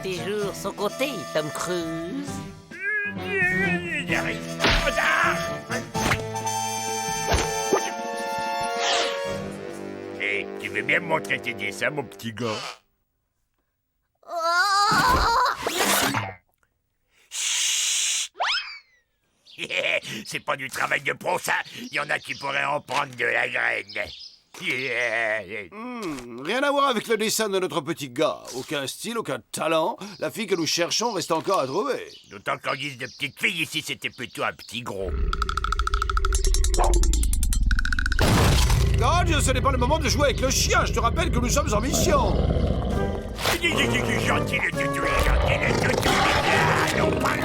Tes jours sont comptés, Tom Cruise. Hé, tu veux bien me montrer tes dessins, mon petit gars? C'est pas du travail de pro, ça. Il y en a qui pourraient en prendre de la graine. Rien à voir avec le dessin de notre petit gars. Aucun style, aucun talent. La fille que nous cherchons reste encore à trouver. D'autant qu'en guise de petite fille, ici, c'était plutôt un petit gros. God, ce n'est pas le moment de jouer avec le chien. Je te rappelle que nous sommes en mission. Gentil, le toutou, gentil, le toutou. Non, pas le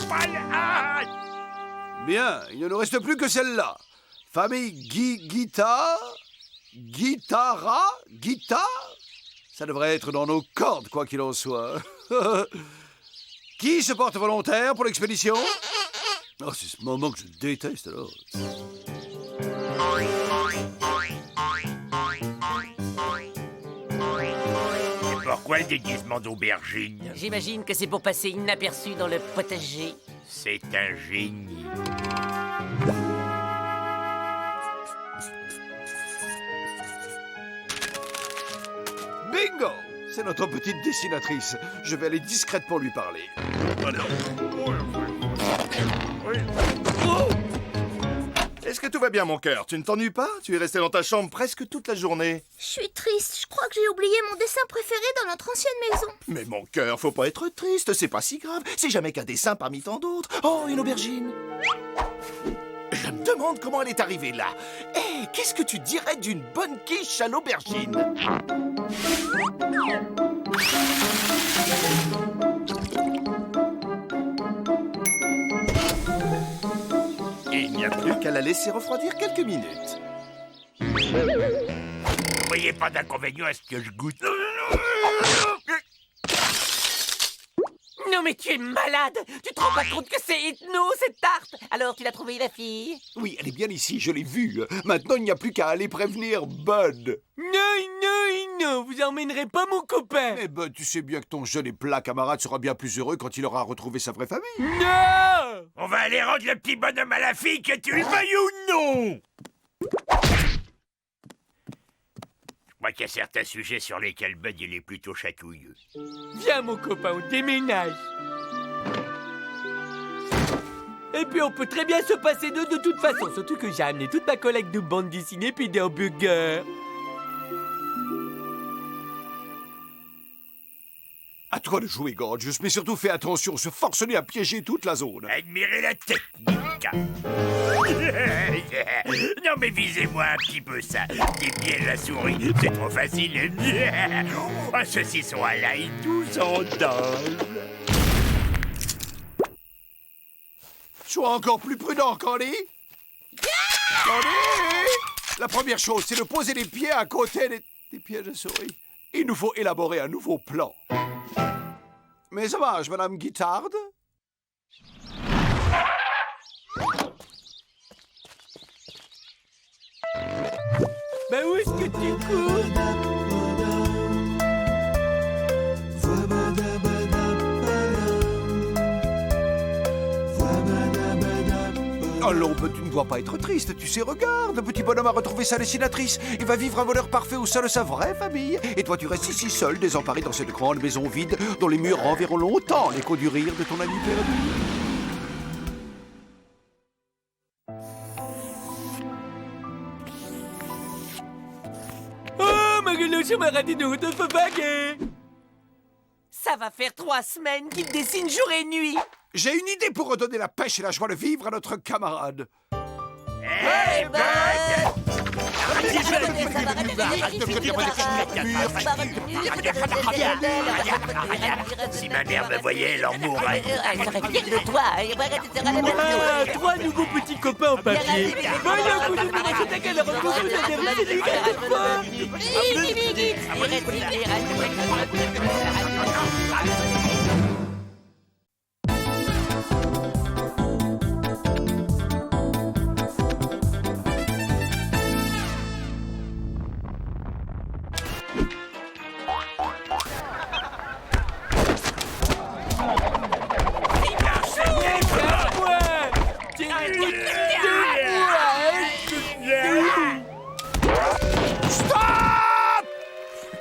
pas le Bien, il ne nous reste plus que celle-là. Famille Guitare? Ça devrait être dans nos cordes, quoi qu'il en soit. Qui se porte volontaire pour l'expédition? Oh, c'est ce moment que je déteste, alors. Pourquoi le déguisement d'aubergine? J'imagine que c'est pour passer inaperçu dans le potager. C'est un génie. Bingo! C'est notre petite dessinatrice. Je vais aller discrète pour lui parler. Est-ce que tout va bien, mon cœur? Tu ne t'ennuies pas? Tu es resté dans ta chambre presque toute la journée. Je suis triste. Je crois que j'ai oublié mon dessin préféré dans notre ancienne maison. Mais mon cœur, faut pas être triste, c'est pas si grave. C'est jamais qu'un dessin parmi tant d'autres. Oh, une aubergine. Je me demande comment elle est arrivée là. Hé, qu'est-ce que tu dirais d'une bonne quiche à l'aubergine? Il n'y a plus qu'à la laisser refroidir quelques minutes. Vous voyez pas d'inconvénient à ce que je goûte? Non mais tu es malade. Tu te rends pas compte que c'est hypno, cette tarte? Alors, tu l'as trouvée, la fille? Oui, elle est bien ici, je l'ai vue. Maintenant, il n'y a plus qu'à aller prévenir Bud. Non, vous emmènerez pas mon copain. Mais Bud, tu sais bien que ton jeune et plat camarade sera bien plus heureux quand il aura retrouvé sa vraie famille. Non! On va aller rendre le petit bonhomme à la fille, que tu le veuilles ou non! Je crois qu'il y a certains sujets sur lesquels Bud il est plutôt chatouilleux. Viens, mon copain, on déménage. Et puis on peut très bien se passer d'eux de toute façon, surtout que j'ai amené toute ma collecte de bandes dessinées puis des hamburgers. À toi de jouer, Gorgeous, mais surtout fais attention, ce forcené à piéger toute la zone. Admirez la technique. Non mais visez-moi un petit peu ça. Des pièges à souris, c'est trop facile. Ah, ceux-ci sont à l'ail, tous en danger. Sois encore plus prudent, Candy. Candy! La première chose, c'est de poser les pieds à côté des pièges à souris. Il nous faut élaborer un nouveau plan. Mais ça marche, Madame Guittarde? Ben où est-ce que tu cours? Allons, tu ne dois pas être triste, tu sais, regarde, le petit bonhomme a retrouvé sa dessinatrice. Il va vivre un bonheur parfait au sein de sa vraie famille. Et toi, tu restes ici seul, désemparé dans cette grande maison vide, dont les murs renverront longtemps l'écho du rire de ton ami perdu. Oh, Magalou, m'a raté de route de Ça va faire 3 semaines qu'il dessine jour et nuit. J'ai une idée pour redonner la pêche et la joie de vivre à notre camarade. Hey, Bud! Si ma mère me voyait, elle en mourrait. Elle serait fière de toi. Ah, 3 nouveaux petits copains en papier. Voyons, vous nous mettez ta gueule à retour, vous avez remarqué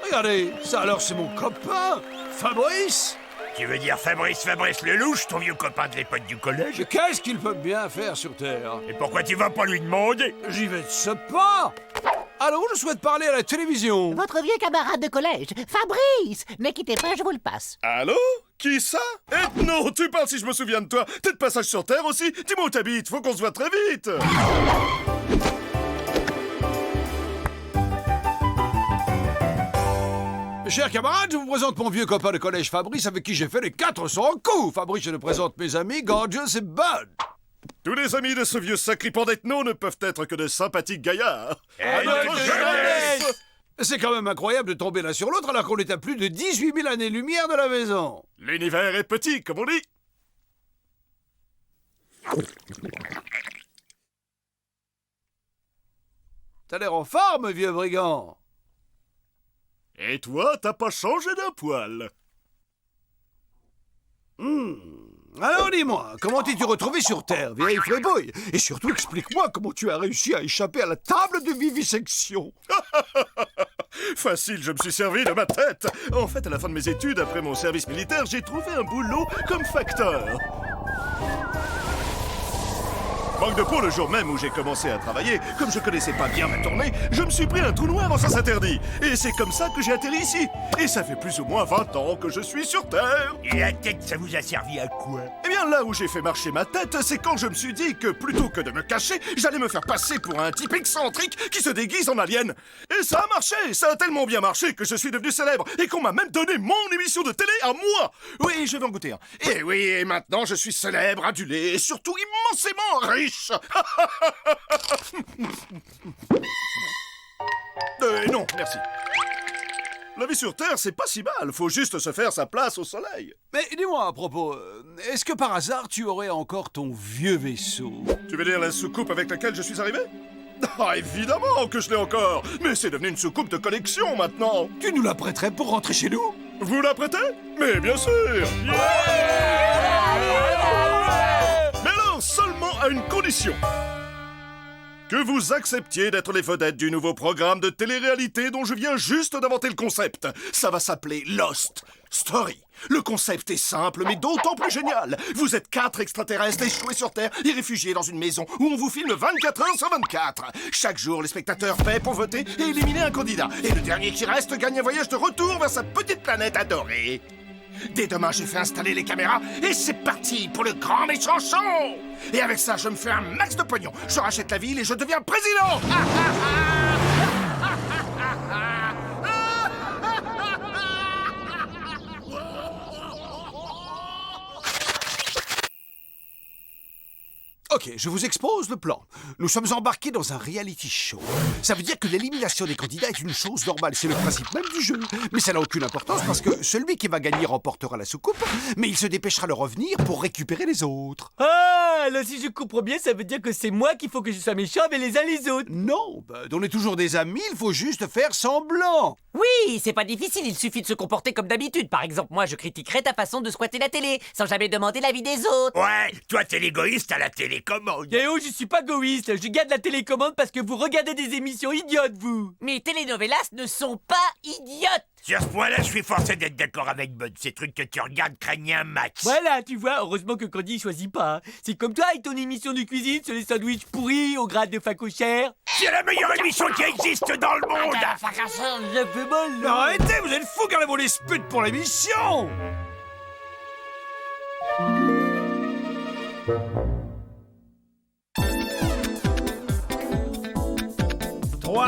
Regardez, ça alors c'est mon copain, Fabrice. Tu veux dire Fabrice Lelouch, ton vieux copain de l'époque du collège? Mais qu'est-ce qu'il peut bien faire sur Terre? Et pourquoi tu vas pas lui demander? J'y vais de ce pas. Allô, je souhaite parler à la télévision. Votre vieux camarade de collège, Fabrice. Ne quittez pas, je vous le passe. Allô? Qui ça? Non, tu parles si je me souviens de toi. T'es de passage sur Terre aussi? Dis-moi où t'habites, faut qu'on se voit très vite. Chers camarades, je vous présente mon vieux copain de collège Fabrice avec qui j'ai fait les 400 coups. Fabrice, je te présente mes amis Gorgeous et Bud. Tous les amis de ce vieux sacripant d'ethno ne peuvent être que de sympathiques gaillards. À notre jeunesse! C'est quand même incroyable de tomber l'un sur l'autre alors qu'on est à plus de 18 000 années-lumière de la maison. L'univers est petit, comme on dit. T'as l'air en forme, vieux brigand. Et toi, t'as pas changé d'un poil. Alors dis-moi, comment t'es-tu retrouvé sur Terre, vieille frébouille? Et surtout, explique-moi comment tu as réussi à échapper à la table de vivisection. Facile, je me suis servi de ma tête. En fait, à la fin de mes études, après mon service militaire, j'ai trouvé un boulot comme facteur. manque de peau, le jour même où j'ai commencé à travailler, comme je connaissais pas bien ma tournée, je me suis pris un trou noir en sens interdit. Et c'est comme ça que j'ai atterri ici. Et ça fait plus ou moins 20 ans que je suis sur Terre. Et la tête, ça vous a servi à quoi? Eh bien, là où j'ai fait marcher ma tête, c'est quand je me suis dit que plutôt que de me cacher, j'allais me faire passer pour un type excentrique qui se déguise en alien. Et ça a marché, ça a tellement bien marché que je suis devenu célèbre et qu'on m'a même donné mon émission de télé à moi. Oui, je vais en goûter un. Et oui, et maintenant je suis célèbre, adulé et surtout immensément riche. Non, merci. La vie sur Terre, c'est pas si mal. Faut juste se faire sa place au soleil. Mais dis-moi à propos, est-ce que par hasard tu aurais encore ton vieux vaisseau? Tu veux dire la soucoupe avec laquelle je suis arrivé? Ah, évidemment que je l'ai encore. Mais c'est devenu une soucoupe de collection maintenant. Tu nous la prêterais pour rentrer chez nous? Vous la prêtez? Mais bien sûr. Mais alors, seulement à une condition. Que vous acceptiez d'être les vedettes du nouveau programme de télé-réalité dont je viens juste d'inventer le concept. Ça va s'appeler Lost Story. Le concept est simple, mais d'autant plus génial. Vous êtes 4 extraterrestres échoués sur Terre et réfugiés dans une maison où on vous filme 24 heures sur 24. Chaque jour, les spectateurs paient pour voter et éliminer un candidat. Et le dernier qui reste gagne un voyage de retour vers sa petite planète adorée. Dès demain, j'ai fait installer les caméras et c'est parti pour le grand méchant show. Et avec ça, je me fais un max de pognon. Je rachète la ville et je deviens président. Ok, je vous expose le plan. Nous sommes embarqués dans un reality show. Ça veut dire que l'élimination des candidats est une chose normale. C'est le principe même du jeu. Mais ça n'a aucune importance parce que celui qui va gagner remportera la soucoupe, mais il se dépêchera de revenir pour récupérer les autres. Ah, là, si je comprends bien, ça veut dire que c'est moi qu'il faut que je sois méchant avec les uns les autres. Non, on est toujours des amis, il faut juste faire semblant. Oui, c'est pas difficile, il suffit de se comporter comme d'habitude. Par exemple, moi, je critiquerais ta façon de squatter la télé, sans jamais demander l'avis des autres. Ouais, toi t'es l'égoïste à la télécommande. Eh oh, je suis pas égoïste, je garde la télécommande parce que vous regardez des émissions idiotes, vous. Mais telenovelas ne sont pas idiotes. Sur ce point-là, je suis forcé d'être d'accord avec Bud. Ces trucs que tu regardes craignent un match. Voilà, tu vois, heureusement que Candy choisit pas. Hein. C'est comme toi avec ton émission de cuisine sur les sandwichs pourris au grade de facochère. C'est la meilleure émission qui existe dans le monde. Je fais mal, là. Arrêtez, vous êtes fous, gardez-vous les spuds pour l'émission. 3,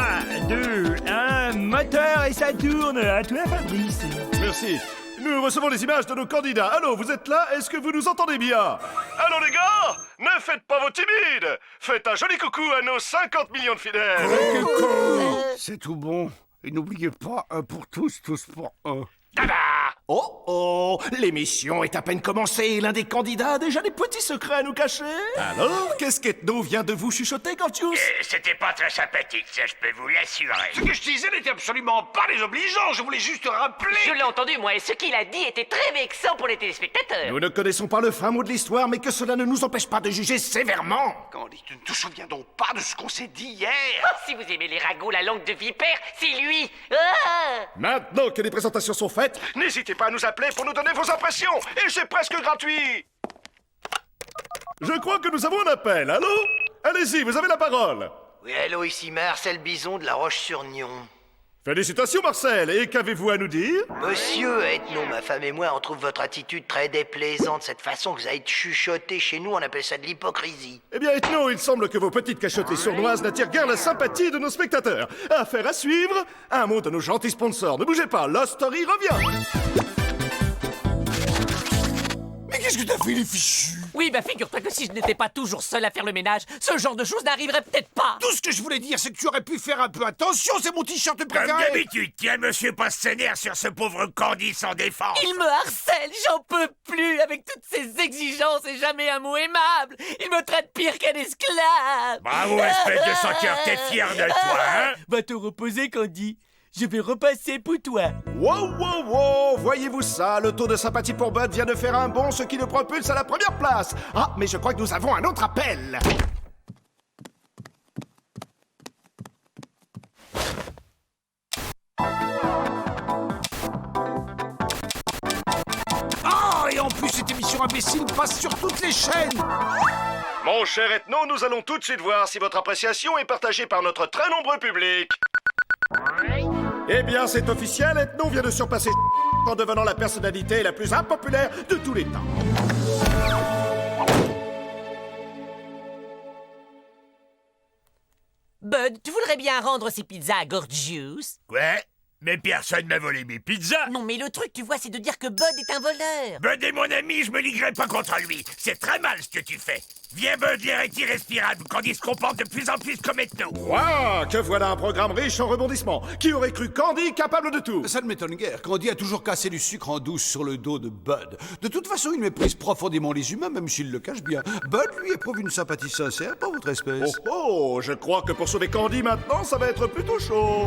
2, 1, moteur et ça tourne. À toi, Fabrice. Merci. Nous recevons les images de nos candidats. Allô, vous êtes là? Est-ce que vous nous entendez bien? Allô, les gars? Ne faites pas vos timides. Faites un joli coucou à nos 50 millions de fidèles. C'est tout bon. Et n'oubliez pas, un pour tous, tous pour un. Tada! Oh oh, l'émission est à peine commencée et l'un des candidats a déjà des petits secrets à nous cacher. Alors, qu'est-ce qu'Ethno vient de vous chuchoter, Gorgius? C'était pas très sympathique, ça je peux vous l'assurer. Ce que je disais n'était absolument pas désobligeant, je voulais juste rappeler... Je l'ai entendu, moi, et ce qu'il a dit était très vexant pour les téléspectateurs. Nous ne connaissons pas le fin mot de l'histoire, mais que cela ne nous empêche pas de juger sévèrement. Candy, tu ne te souviens donc pas de ce qu'on s'est dit hier? Oh, si vous aimez les ragots, la langue de vipère, c'est lui. Ah! Maintenant que les présentations sont faites, n'hésitez pas à nous appeler pour nous donner vos impressions. Et c'est presque gratuit. Je crois que nous avons un appel. Allô? Allez-y, vous avez la parole. Oui, hello, ici Marcel Bison de La Roche-sur-Nion. Félicitations, Marcel. Et qu'avez-vous à nous dire? Monsieur Ethno, ma femme et moi, on trouve votre attitude très déplaisante. Cette façon que vous avez de chuchoter chez nous, on appelle ça de l'hypocrisie. Eh bien, Ethno, il semble que vos petites cachotteries sournoises n'attirent guère la sympathie de nos spectateurs. Affaire à suivre. Un mot de nos gentils sponsors. Ne bougez pas, Lost Story revient. Mais qu'est-ce que t'as fait, les fichus? Oui, bah figure-toi que si je n'étais pas toujours seul à faire le ménage, ce genre de choses n'arriverait peut-être pas. Tout ce que je voulais dire, c'est que tu aurais pu faire un peu attention, c'est mon t-shirt Comme préféré. d'habitude, tiens, monsieur Pastenaire sur ce pauvre Candy sans défense. Il me harcèle, j'en peux plus avec toutes ces exigences et jamais un mot aimable. Il me traite pire qu'un esclave. Bravo, espèce de senteur, t'es fier de toi, hein? Va te reposer, Candy. Je vais repasser pour toi. Wow, wow, wow! Voyez-vous ça? Le taux de sympathie pour Bud vient de faire un bond, ce qui le propulse à la première place. Ah, mais je crois que nous avons un autre appel. Ah, et en plus, cette émission imbécile passe sur toutes les chaînes. Mon cher Ethno, nous allons tout de suite voir si votre appréciation est partagée par notre très nombreux public. Eh bien, c'est officiel, Ethno vient de surpasser en devenant la personnalité la plus impopulaire de tous les temps. Bud, tu voudrais bien rendre ces pizzas à Gorgeous? Ouais, mais personne m'a volé mes pizzas. Non, mais le truc, tu vois, c'est de dire que Bud est un voleur. Bud est mon ami, je me liguerai pas contre lui. C'est très mal ce que tu fais. Viens, Bud, l'air est irrespirable quand il se comporte de plus en plus comme Ethno. Waouh, que voilà un programme riche en rebondissements. Qui aurait cru Candy capable de tout? Ça ne m'étonne guère. Candy a toujours cassé du sucre en douce sur le dos de Bud. De toute façon, il méprise profondément les humains, même s'il le cache bien. Bud lui éprouve une sympathie sincère pour votre espèce. Oh, je crois que pour sauver Candy maintenant, ça va être plutôt chaud.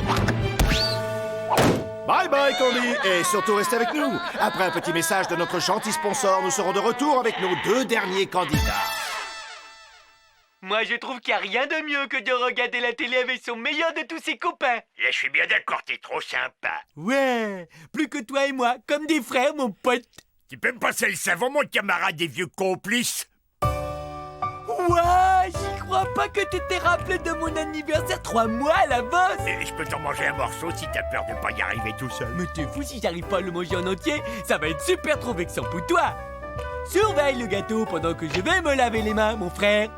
Bye bye Candy, et surtout restez avec nous. Après un petit message de notre gentil sponsor, nous serons de retour avec nos 2 derniers candidats. Moi, je trouve qu'il n'y a rien de mieux que de regarder la télé avec son meilleur de tous ses copains. Là, je suis bien d'accord, t'es trop sympa. Ouais, plus que toi et moi, comme des frères, mon pote. Tu peux me passer le savon, mon camarade des vieux complices? Ouais, j'y crois pas que tu t'es rappelé de mon anniversaire 3 mois à l'avance. Et je peux t'en manger un morceau si t'as peur de pas y arriver tout seul. Mais t'es fou, si j'arrive pas à le manger en entier, ça va être super trop vexant pour toi. Surveille le gâteau pendant que je vais me laver les mains, mon frère.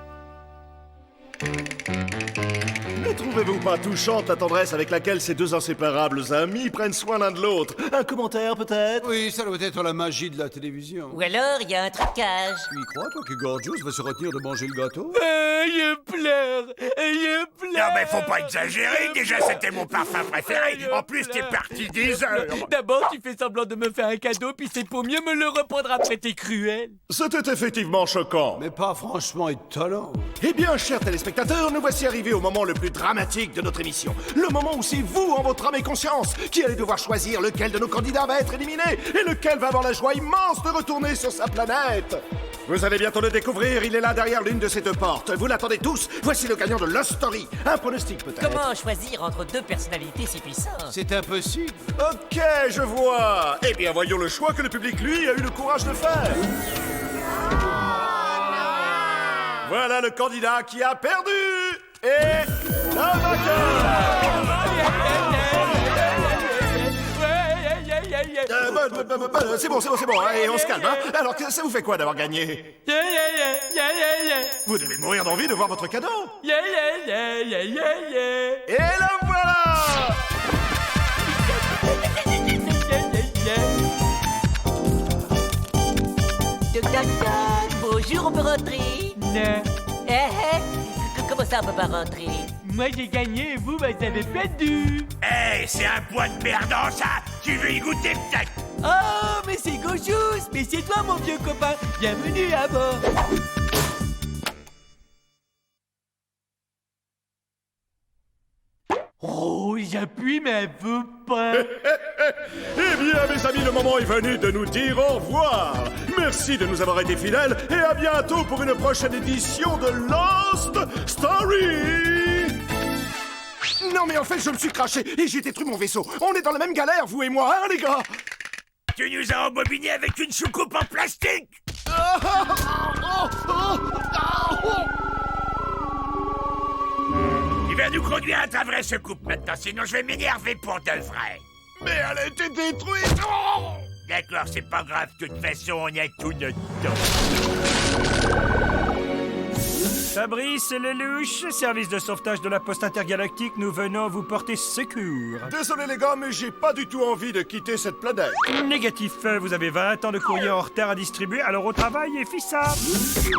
Ne trouvez-vous pas touchante la tendresse avec laquelle ces 2 inséparables amis prennent soin l'un de l'autre? Un commentaire peut-être? Oui, ça doit être la magie de la télévision. Ou alors, il y a un trucage. Tu y crois, toi, que Gorgeous va se retenir de manger le gâteau? Je pleure, je pleure. Non mais faut pas exagérer, déjà c'était mon parfum préféré. En plus t'es parti des heures. D'abord, tu fais semblant de me faire un cadeau, puis c'est pour mieux me le reprendre après, t'es cruel. C'était effectivement choquant. Mais pas franchement étonnant. Eh bien, chers téléspectateurs, nous voici arrivés au moment le plus dramatique de notre émission. Le moment où c'est vous, en votre âme et conscience, qui allez devoir choisir lequel de nos candidats va être éliminé et lequel va avoir la joie immense de retourner sur sa planète. Vous allez bientôt le découvrir, il est là derrière l'une de ces 2 portes. Vous l'attendez tous, voici le gagnant de Lost Story. Un pronostic peut-être. Comment choisir entre 2 personnalités si puissantes? C'est impossible. Ok, je vois. Eh bien, voyons le choix que le public, lui, a eu le courage de faire. Voilà le candidat qui a perdu. Et le vainqueur. C'est bon, allez, on se calme, hein. Alors, ça vous fait quoi d'avoir gagné? Vous devez mourir d'envie de voir votre cadeau. Et le voilà. Bonjour, on peut rentrer? Non. Comment ça, on peut pas rentrer? Moi, j'ai gagné et vous avez perdu. Hey, c'est un point de perdant ça. Tu veux y goûter peut-être? Oh, mais c'est Gorgeous. Mais c'est toi, mon vieux copain. Bienvenue à bord. Oh, j'appuie, mais elle veut pas. Eh bien, mes amis, le moment est venu de nous dire au revoir. Merci de nous avoir été fidèles et à bientôt pour une prochaine édition de Lost Story. Non, mais en fait, je me suis craché et j'ai détruit mon vaisseau. On est dans la même galère, vous et moi, hein, les gars? Tu nous as embobiné avec une soucoupe en plastique. Tu vas nous conduire à ta vraie soucoupe maintenant, sinon je vais m'énerver pour de vrai. Mais elle a été détruite. Oh. D'accord, c'est pas grave, de toute façon, on a tout notre temps. Fabrice Lelouch, service de sauvetage de la Poste intergalactique, nous venons vous porter secours. Désolé les gars, mais j'ai pas du tout envie de quitter cette planète. Négatif, vous avez 20 ans de courrier en retard à distribuer, alors au travail et fissable.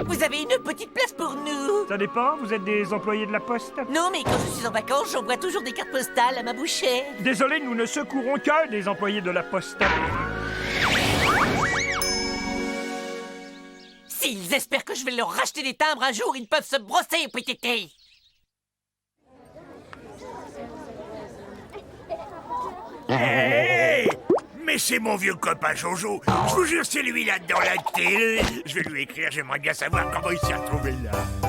Vous avez une petite place pour nous? Ça dépend, vous êtes des employés de la Poste? Non, mais quand je suis en vacances, j'envoie toujours des cartes postales à ma bouchée. Désolé, nous ne secourons que des employés de la Poste. S'ils espèrent que je vais leur racheter des timbres un jour, ils peuvent se brosser, PTT. Hey, mais c'est mon vieux copain Jojo. Je vous jure, c'est lui là-dedans la télé. Je vais lui écrire, j'aimerais bien savoir comment il s'est retrouvé là.